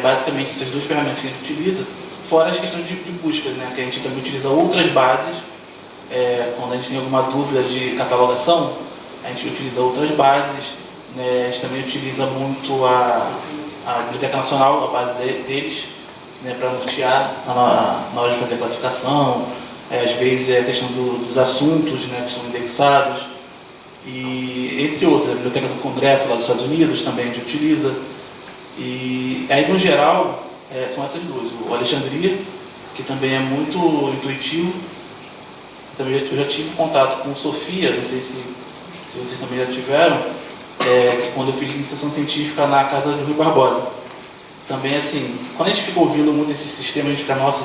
basicamente essas duas ferramentas que a gente utiliza, fora as questões de busca, né? Que a gente também utiliza outras bases, quando a gente tem alguma dúvida de catalogação, a gente utiliza outras bases, né? A gente também utiliza muito a Biblioteca Nacional, a base deles, né? Para nortear na hora de fazer a classificação, às vezes a questão dos assuntos, né? Que são indexados, e entre outros, a Biblioteca do Congresso lá dos Estados Unidos também a gente utiliza. E aí, no geral, são essas duas. O Alexandria, que também é muito intuitivo. Também eu já tive contato com o Sofia, não sei se vocês também já tiveram, quando eu fiz iniciação científica na casa do Rui Barbosa. Também, assim, quando a gente fica ouvindo muito esse sistema, a gente fica, nossa,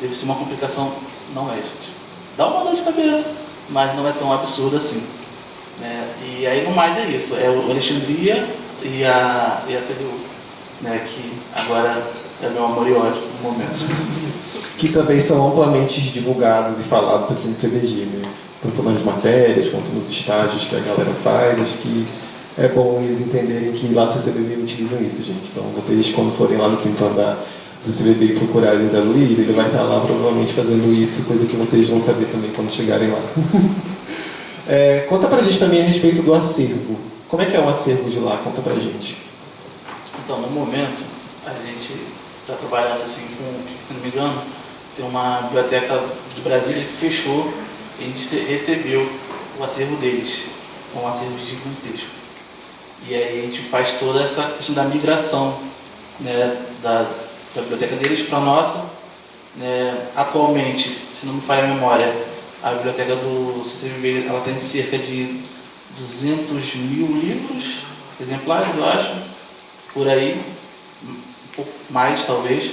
deve ser uma complicação. Não é, gente. Dá uma dor de cabeça, mas não é tão absurdo assim. Né? E aí, no mais, é isso. É o Alexandria e a CDU, né? Que agora é meu amor e ódio no momento. Que também são amplamente divulgados e falados aqui no CBG, né? Tanto nas matérias quanto nos estágios que a galera faz. Acho que é bom eles entenderem que lá no CCBB utilizam isso, gente. Então, vocês, quando forem lá no quinto andar do CCBB e procurarem o Zé Luiz, ele vai estar lá provavelmente fazendo isso, coisa que vocês vão saber também quando chegarem lá. Conta pra gente também a respeito do acervo. Como é que é o acervo de lá? Conta pra gente. Então, no momento, a gente está trabalhando assim com, se não me engano, tem uma biblioteca de Brasília que fechou e a gente recebeu o acervo deles, um acervo gigantesco. E aí a gente faz toda essa questão da migração, né, da biblioteca deles para a nossa. Né. Atualmente, se não me falha a memória, a biblioteca do CCBB ela tem cerca de 200 mil livros exemplares, eu acho, por aí, um pouco mais talvez.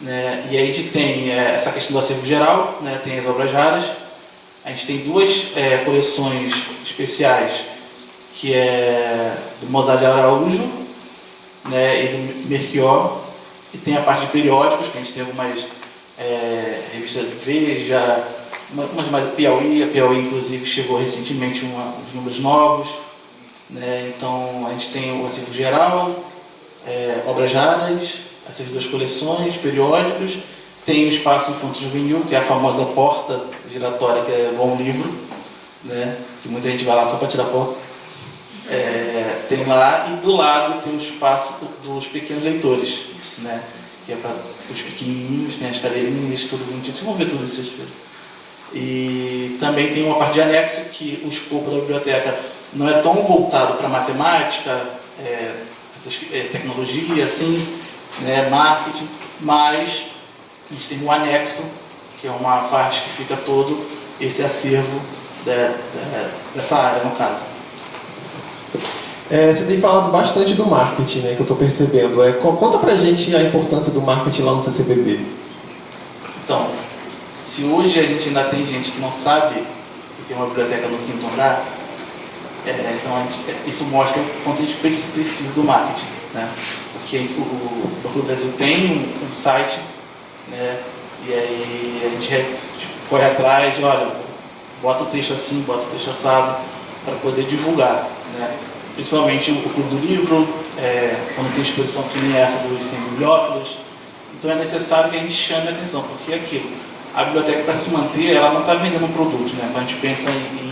Né. E aí a gente tem essa questão do acervo geral, né, tem as obras raras. A gente tem duas coleções especiais, que é do Mozart de Araújo, né, e do Melchior, e tem a parte de periódicos, que a gente tem algumas revistas de Veja, umas mais Piauí. A Piauí, inclusive, chegou recentemente uns números novos. Né, então, a gente tem o acervo geral, obras raras, essas duas coleções, periódicos. Tem o espaço infanto-juvenil, que é a famosa porta giratória, que é bom livro, né, que muita gente vai lá só para tirar foto. Tem lá, e do lado tem o espaço dos pequenos leitores, né, que é para os pequenininhos, tem as cadeirinhas, tudo bonitinho. Vocês vão ver tudo isso. E também tem uma parte de anexo, que o escopo da biblioteca não é tão voltado para matemática, essas tecnologia, assim, né, marketing, mas a gente tem um anexo, que é uma parte que fica todo esse acervo dessa área, no caso. Você tem falado bastante do marketing, né, que eu estou percebendo. Conta pra gente a importância do marketing lá no CCBB. Então, se hoje a gente ainda tem gente que não sabe que tem uma biblioteca no quinto andar, então isso mostra o quanto a gente precisa do marketing. Né? Porque o Banco do Brasil tem um site, né, e aí a gente corre atrás, olha, bota o texto assim, bota o texto assado, para poder divulgar. Né? Principalmente o Clube do Livro, quando tem exposição que nem essa dos 100 bibliófilos. Então é necessário que a gente chame a atenção, porque é aquilo. A biblioteca, para se manter, ela não está vendendo um produto. Né? Quando a gente pensa em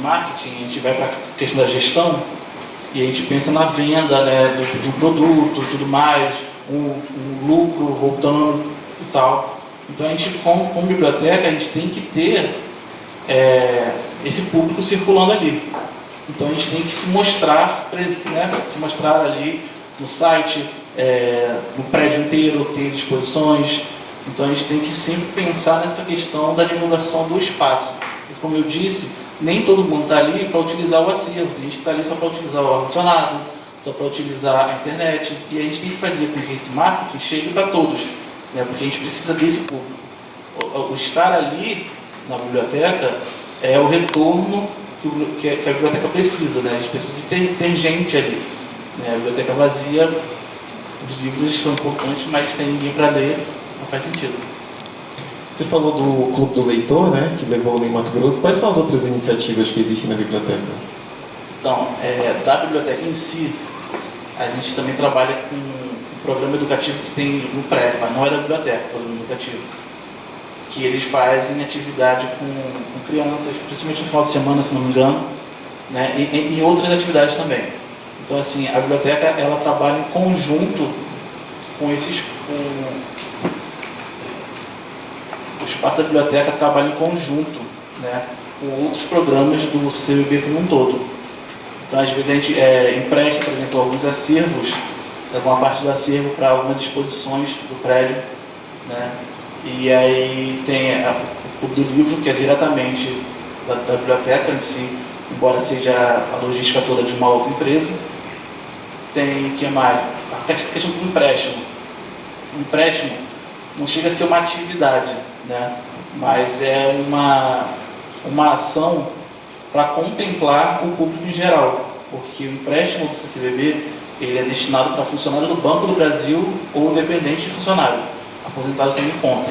marketing, a gente vai para a questão da gestão e a gente pensa na venda, né, de um produto, tudo mais, um lucro voltando e tal. Então a gente, como biblioteca, a gente tem que ter esse público circulando ali. Então a gente tem que se mostrar, né, se mostrar ali no site, no prédio inteiro, ter exposições. Então a gente tem que sempre pensar nessa questão da divulgação do espaço. E como eu disse, nem todo mundo está ali para utilizar o acervo. Tem gente que está ali só para utilizar o ar-condicionado, só para utilizar a internet. E a gente tem que fazer com que esse marketing chegue para todos, né? Porque a gente precisa desse público. O estar ali na biblioteca é o retorno que a biblioteca precisa, né? A gente precisa de ter gente ali, né? A biblioteca vazia, os livros são importantes, mas sem ninguém para ler, não faz sentido. Você falou do Clube do Leitor, né, que levou o em Mato Grosso. Quais são as outras iniciativas que existem na biblioteca? Então, da biblioteca em si, a gente também trabalha com um programa educativo que tem no prédio, mas não é da biblioteca, é o programa educativo, que eles fazem atividade com crianças, principalmente no final de semana, se não me engano, né, e outras atividades também. Então, assim, a biblioteca, ela trabalha em conjunto com o espaço da biblioteca trabalha em conjunto, né, com outros programas do CCBB como um todo. Então, às vezes, a gente empresta, por exemplo, alguns acervos, alguma parte do acervo para algumas exposições do prédio, né? E aí tem o do livro, que é diretamente da biblioteca em si, embora seja a logística toda de uma outra empresa. Tem, o que mais? A questão do empréstimo. O empréstimo não chega a ser uma atividade, né? Mas é uma ação para contemplar o público em geral, porque o empréstimo do CCBB ele é destinado para funcionário do Banco do Brasil ou dependente de funcionário, aposentado também conta.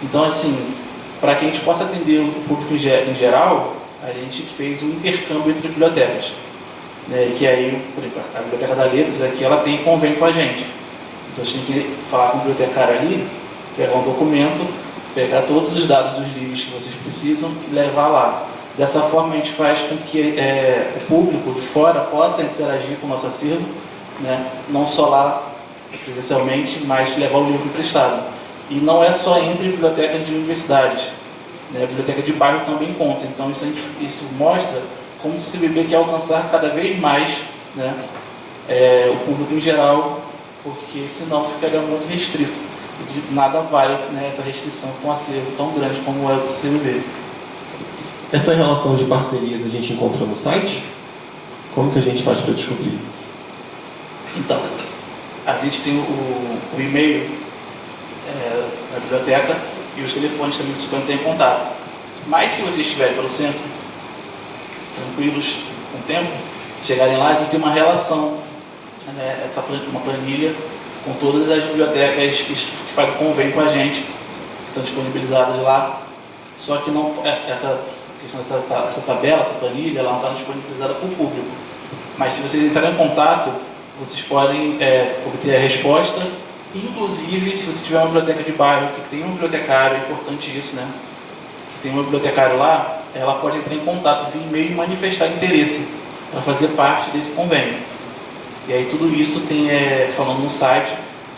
Então, assim, para que a gente possa atender o público em geral, a gente fez um intercâmbio entre bibliotecas, né? Que aí, por exemplo, a Biblioteca da Letras aqui, ela tem convênio com a gente. Então, a gente tem que falar com o bibliotecário ali, pegar um documento, pegar todos os dados dos livros que vocês precisam e levar lá. Dessa forma, a gente faz com que o público de fora possa interagir com o nosso acervo, né? Não só lá presencialmente, mas levar o livro emprestado. E não é só entre bibliotecas de universidades, né? A biblioteca de bairro também conta. Então, isso mostra como o CCBB quer alcançar cada vez mais, né, o público em geral, porque senão ficaria muito restrito. De nada vale, né, essa restrição com um acervo tão grande como é o do CCBB. Essa relação de parcerias a gente encontra no site? Como que a gente faz para descobrir? Então, a gente tem o e-mail da biblioteca e os telefones também se podem ter em contato. Mas se vocês estiverem pelo centro, tranquilos, com o tempo, chegarem lá, a gente tem uma relação, né, uma planilha com todas as bibliotecas que fazem convênio com a gente, que estão disponibilizadas lá. Só que não, essa tabela, essa planilha, ela não está disponibilizada para o público. Mas se vocês entrarem em contato, vocês podem obter a resposta. Inclusive, se você tiver uma biblioteca de bairro que tem um bibliotecário, é importante isso, né? Que tem um bibliotecário lá, ela pode entrar em contato via e-mail e manifestar interesse para fazer parte desse convênio. E aí tudo isso tem, falando no site,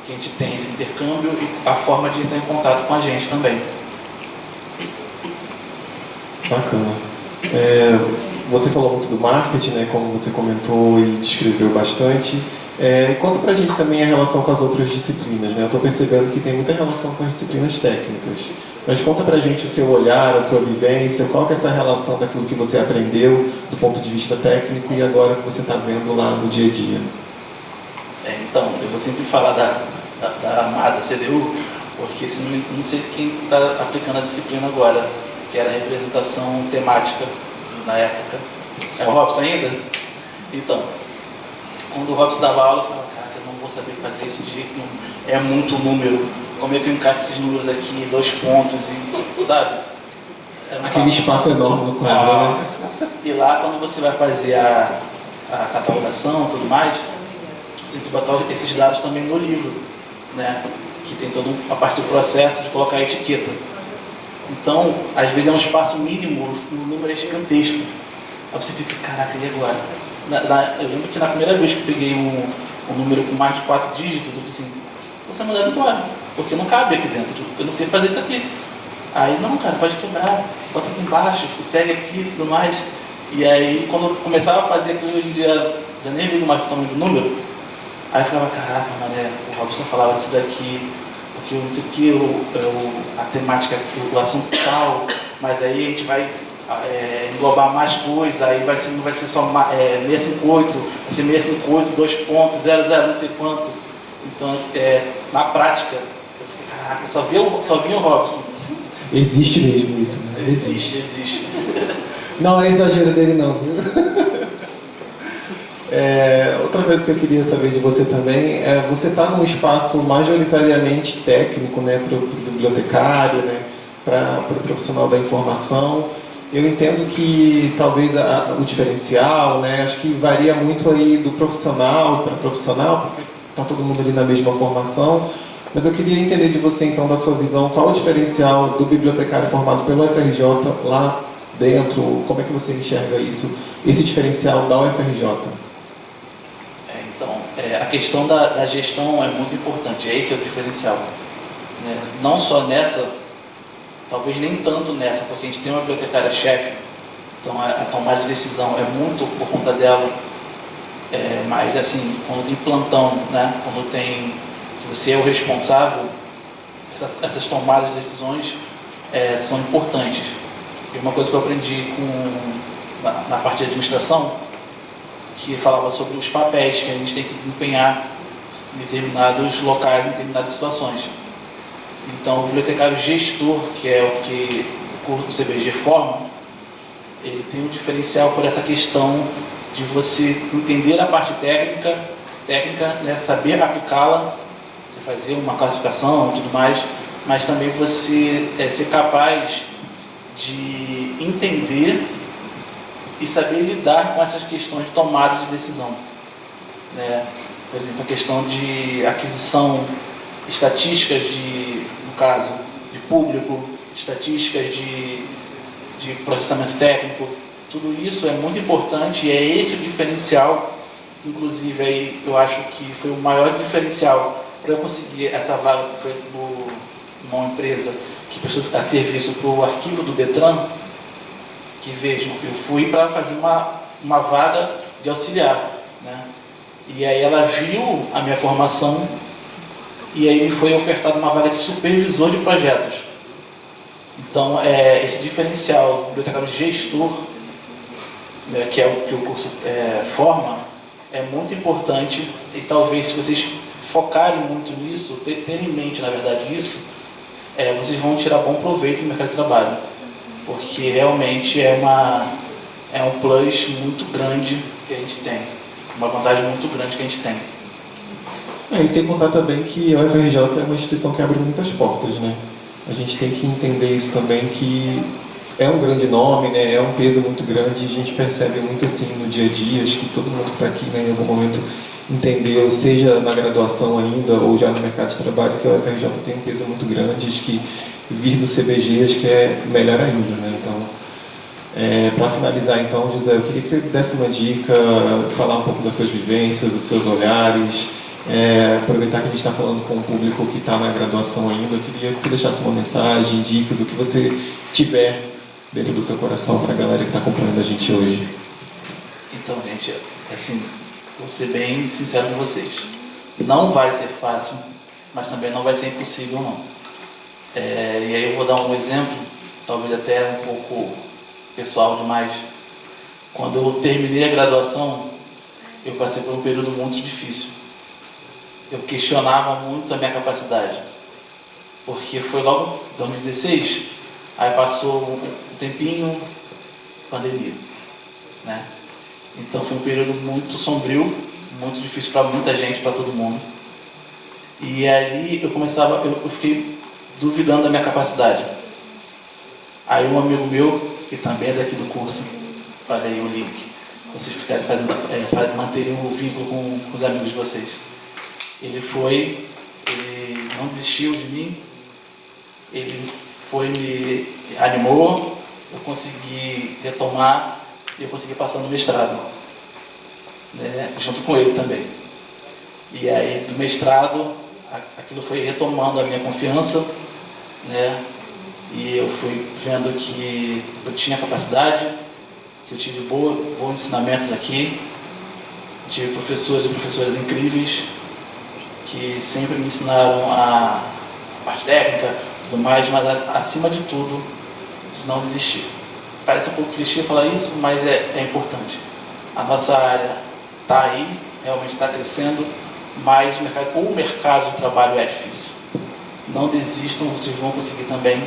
que a gente tem esse intercâmbio e a forma de entrar em contato com a gente também. Bacana. Você falou muito do marketing, né, como você comentou e descreveu bastante. Conta pra gente também a relação com as outras disciplinas, né? Eu estou percebendo que tem muita relação com as disciplinas técnicas. Mas conta pra gente o seu olhar, a sua vivência, qual que é essa relação daquilo que você aprendeu do ponto de vista técnico e agora que você está vendo lá no dia a dia. Então, eu vou sempre falar da amada CDU, porque não sei quem está aplicando a disciplina agora, que era a representação temática na época. É o Robson ainda? Então, quando o Robson dava aula, eu falava, cara, eu não vou saber fazer isso de jeito nenhum. É muito número. Como é que eu encaixo esses números aqui, 2 pontos, e, sabe? Aquele espaço enorme no quadro, né? E lá, quando você vai fazer a catalogação e tudo mais, você tem que botar esses dados também no livro, né? Que tem toda a parte do processo de colocar a etiqueta. Então, às vezes é um espaço mínimo, o número é gigantesco. Aí você fica, caraca, e agora? Eu lembro que na primeira vez que eu peguei um número com mais de 4 dígitos, eu falei assim, você mandar embora, porque não cabe aqui dentro, eu não sei fazer isso aqui. Aí, não, cara, pode quebrar, bota aqui embaixo, segue aqui e tudo mais. E aí, quando eu começava a fazer aquilo, hoje em dia, eu nem ligo mais o tamanho do número, aí eu ficava, caraca, mané, o Robson falava disso daqui, porque eu não sei o que, a temática aqui, o assunto tal, mas aí a gente vai englobar mais coisa, aí não vai ser só 658, vai ser 658, 2 pontos, 00, não sei quanto. Então, na prática, eu fiquei, caraca, só vi o Robson. Existe mesmo isso, né? Existe. Não é exagero dele não, viu? Outra coisa que eu queria saber de você também é, você está num espaço majoritariamente técnico, né, para o bibliotecário, né, para o profissional da informação. Eu entendo que talvez o diferencial, né, acho que varia muito aí do profissional para profissional, porque está todo mundo ali na mesma formação, mas eu queria entender de você então, da sua visão, qual o diferencial do bibliotecário formado pelo UFRJ lá dentro, como é que você enxerga isso, esse diferencial da UFRJ? A questão da gestão é muito importante, esse é o diferencial. Né? Não só nessa, talvez nem tanto nessa, porque a gente tem uma bibliotecária-chefe, então a tomada de decisão é muito por conta dela, mas assim, quando tem plantão, né? Quando tem que você é o responsável, essas tomadas de decisões são importantes. E uma coisa que eu aprendi na parte de administração, que falava sobre os papéis que a gente tem que desempenhar em determinados locais, em determinadas situações. Então, o bibliotecário gestor, que é o que o curso do CBG forma, ele tem um diferencial por essa questão de você entender a parte técnica, né, saber aplicá-la, você fazer uma classificação e tudo mais, mas também você ser capaz de entender e saber lidar com essas questões de tomada de decisão. Né? Por exemplo, a questão de aquisição, estatísticas no caso, de público, estatísticas de processamento técnico, tudo isso é muito importante e é esse o diferencial. Inclusive, aí, eu acho que foi o maior diferencial para eu conseguir essa vaga que foi numa empresa que prestou a serviço para o arquivo do Detran, que vejam, eu fui para fazer uma vaga de auxiliar, né? E aí ela viu a minha formação e aí me foi ofertada uma vaga de supervisor de projetos. Então, esse diferencial do bibliotecário gestor, né, que é o que o curso forma, é muito importante e talvez se vocês focarem muito nisso, terem em mente, na verdade, isso, vocês vão tirar bom proveito no mercado de trabalho. Porque realmente é um plus muito grande que a gente tem, uma vantagem muito grande que a gente tem. E sem contar também que a UFRJ é uma instituição que abre muitas portas, né? A gente tem que entender isso também, que é um grande nome, né? É um peso muito grande, e a gente percebe muito assim no dia a dia, acho que todo mundo que está aqui, né, em algum momento entendeu, seja na graduação ainda ou já no mercado de trabalho, que a UFRJ tem um peso muito grande, acho que vir do CBG acho que é melhor ainda, né? Então, para finalizar então, José, eu queria que você desse uma dica, falar um pouco das suas vivências, dos seus olhares, aproveitar que a gente está falando com o público que está na graduação ainda, eu queria que você deixasse uma mensagem, dicas, o que você tiver dentro do seu coração para a galera que está acompanhando a gente hoje. Então, gente, assim, vou ser bem sincero com vocês. Não vai ser fácil, mas também não vai ser impossível, não. E aí eu vou dar um exemplo, talvez até um pouco pessoal demais. Quando eu terminei a graduação, eu passei por um período muito difícil. Eu questionava muito a minha capacidade, porque foi logo em 2016, aí passou um tempinho, pandemia, né? Então foi um período muito sombrio, muito difícil para muita gente, para todo mundo. E aí eu fiquei duvidando da minha capacidade. Aí um amigo meu, que também é daqui do curso, falei o link, vocês ficarem manterem um vínculo com os amigos de vocês. Ele não desistiu de mim, ele me animou, eu consegui retomar e eu consegui passar no mestrado, né, junto com ele também. E aí do mestrado, aquilo foi retomando a minha confiança, né? E eu fui vendo que eu tinha capacidade, que eu tive bons ensinamentos aqui, tive professores e professoras incríveis que sempre me ensinaram a parte técnica, tudo mais, mas acima de tudo, não desistir. parece um pouco clichê falar isso, mas é importante. A nossa área está aí, realmente está crescendo, mas o mercado de trabalho é difícil. Não desistam, vocês vão conseguir também.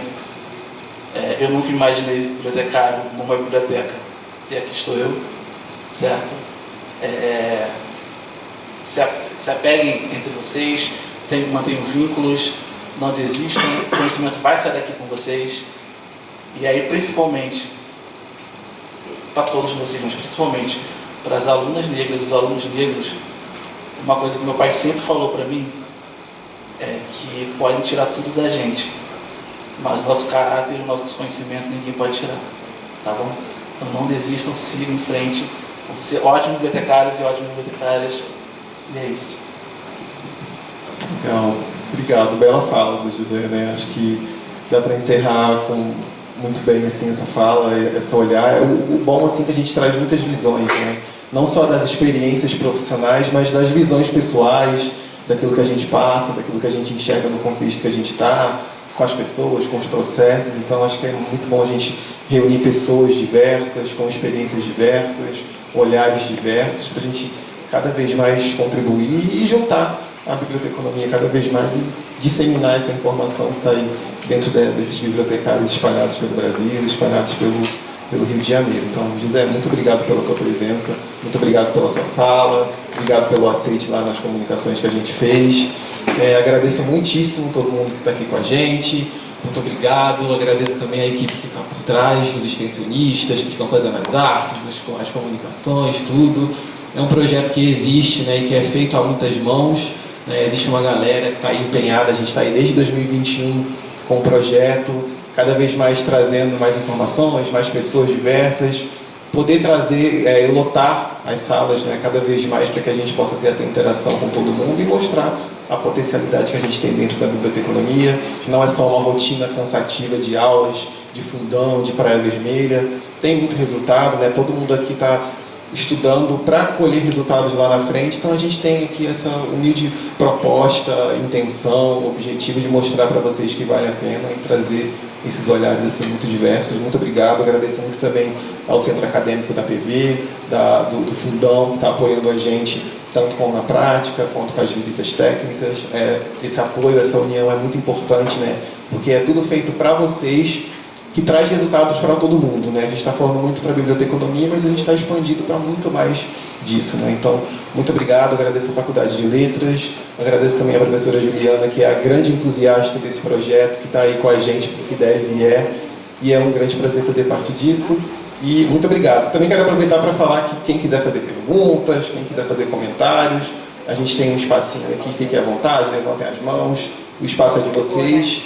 Eu nunca imaginei bibliotecário numa biblioteca, e aqui estou eu, certo? Se apeguem entre vocês, mantenham vínculos, não desistam, o conhecimento vai sair daqui com vocês. E aí, principalmente, para todos vocês, mas principalmente para as alunas negras e os alunos negros, uma coisa que meu pai sempre falou para mim é que podem tirar tudo da gente, mas nosso caráter e o nosso conhecimento ninguém pode tirar, tá bom? Então não desistam, sigam em frente, vão ser ótimos bibliotecários e ótimas bibliotecárias, e é isso. Legal, obrigado, bela fala do José, né? Acho que dá para encerrar com muito bem assim, essa fala, esse olhar. O bom assim que a gente traz muitas visões, né? Não só das experiências profissionais, mas das visões pessoais, daquilo que a gente passa, daquilo que a gente enxerga no contexto que a gente está, com as pessoas, com os processos. Então acho que é muito bom a gente reunir pessoas diversas, com experiências diversas, olhares diversos, para a gente cada vez mais contribuir e juntar a biblioteconomia cada vez mais e disseminar essa informação que está aí dentro desses bibliotecários espalhados pelo Brasil, espalhados pelo Rio de Janeiro. Então, José, muito obrigado pela sua presença, muito obrigado pela sua fala, obrigado pelo aceite lá nas comunicações que a gente fez. Agradeço muitíssimo todo mundo que está aqui com a gente, muito obrigado. Agradeço também a equipe que está por trás, os extensionistas que estão fazendo as artes, as comunicações, tudo. É um projeto que existe, né, e que é feito a muitas mãos. Existe uma galera que está aí empenhada, a gente está aí desde 2021 com o projeto, cada vez mais trazendo mais informações, mais pessoas diversas, poder trazer, lotar as salas, né, cada vez mais para que a gente possa ter essa interação com todo mundo e mostrar a potencialidade que a gente tem dentro da biblioteconomia. Não é só uma rotina cansativa de aulas, de fundão, de Praia Vermelha, tem muito resultado, né, todo mundo aqui está estudando para colher resultados lá na frente, então a gente tem aqui essa humilde proposta, intenção, objetivo de mostrar para vocês que vale a pena e trazer esses olhares assim muito diversos. Muito obrigado, agradeço muito também ao Centro Acadêmico da PV, do Fundão, que está apoiando a gente tanto com a prática, quanto com as visitas técnicas. Esse apoio, essa união é muito importante, né? Porque é tudo feito para vocês, que traz resultados para todo mundo, né? A gente está falando muito para a biblioteconomia, mas a gente está expandido para muito mais disso, né? Então, muito obrigado, agradeço a Faculdade de Letras, agradeço também a professora Juliana, que é a grande entusiasta desse projeto, que está aí com a gente, porque deve e é um grande prazer fazer parte disso. E muito obrigado. Também quero aproveitar para falar que quem quiser fazer perguntas, quem quiser fazer comentários, a gente tem um espacinho aqui, fiquem à vontade, levantem as mãos, o espaço é de vocês.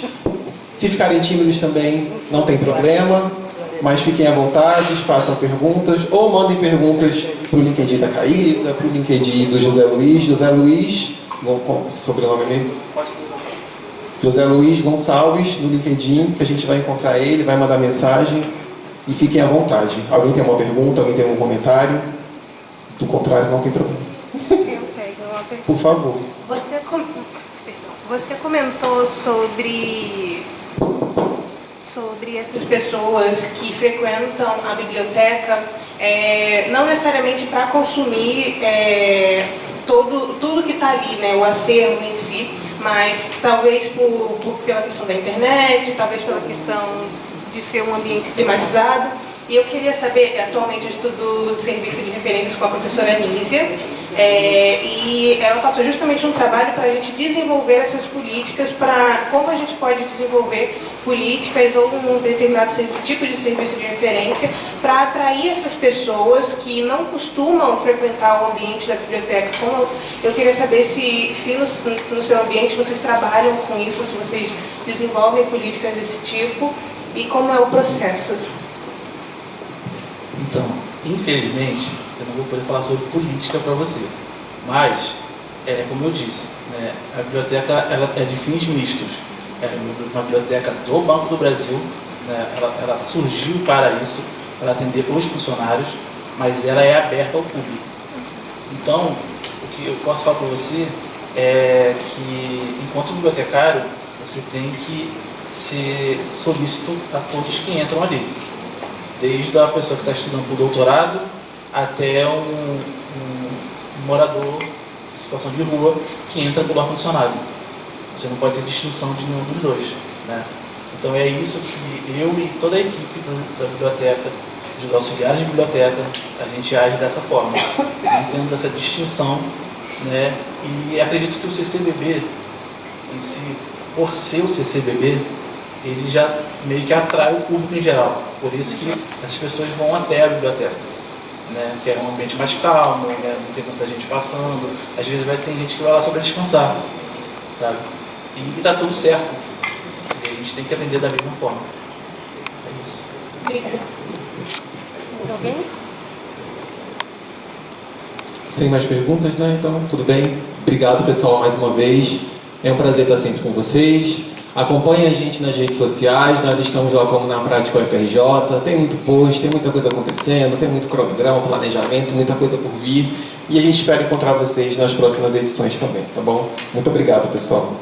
Se ficarem tímidos também, não tem problema, mas fiquem à vontade, façam perguntas, ou mandem perguntas para o LinkedIn da Caísa, para o LinkedIn do José Luiz. José Luiz, sobrenome mesmo? José Luiz Gonçalves, no LinkedIn, que a gente vai encontrar ele, vai mandar mensagem, e fiquem à vontade. Alguém tem uma pergunta, alguém tem um comentário? Do contrário, não tem problema. Eu tenho uma pergunta. Por favor. Você comentou sobre essas pessoas que frequentam a biblioteca, não necessariamente para consumir tudo que está ali, né, o acervo em si, mas talvez pela questão da internet, talvez pela questão de ser um ambiente climatizado. E eu queria saber, atualmente eu estudo serviço de referências com a professora Anísia, e ela passou justamente um trabalho para a gente desenvolver essas políticas, para como a gente pode desenvolver políticas ou um determinado tipo de serviço de referência para atrair essas pessoas que não costumam frequentar o ambiente da biblioteca. Eu queria saber se no seu ambiente vocês trabalham com isso, se vocês desenvolvem políticas desse tipo e como é o processo. Então, infelizmente, eu não vou poder falar sobre política para você, mas, como eu disse, né, a biblioteca ela é de fins mistos. É uma biblioteca do Banco do Brasil, né, ela surgiu para isso, para atender os funcionários, mas ela é aberta ao público. Então, o que eu posso falar para você é que, enquanto bibliotecário, você tem que ser solícito a todos que entram ali. desde a pessoa que está estudando para o doutorado até um morador em situação de rua que entra pelo ar-condicionado. Você não pode ter distinção de nenhum dos dois, né? Então é isso que eu e toda a equipe da biblioteca, dos auxiliares de biblioteca, a gente age dessa forma, tendo essa distinção, né? E acredito que o CCBB, por ser o CCBB, ele já meio que atrai o público em geral. Por isso que essas pessoas vão até a biblioteca, né? Que é um ambiente mais calmo, né? Não tem tanta gente passando. Às vezes vai ter gente que vai lá só para descansar, sabe? E tá tudo certo. E a gente tem que atender da mesma forma. É isso. Obrigada. Mais alguém? Sem mais perguntas, né? Então, tudo bem. Obrigado, pessoal, mais uma vez. É um prazer estar sempre com vocês. Acompanhe a gente nas redes sociais. Nós estamos lá como na Prática UFRJ. Tem muito post, tem muita coisa acontecendo, tem muito cronograma, planejamento, muita coisa por vir. E a gente espera encontrar vocês nas próximas edições também, tá bom? Muito obrigado, pessoal.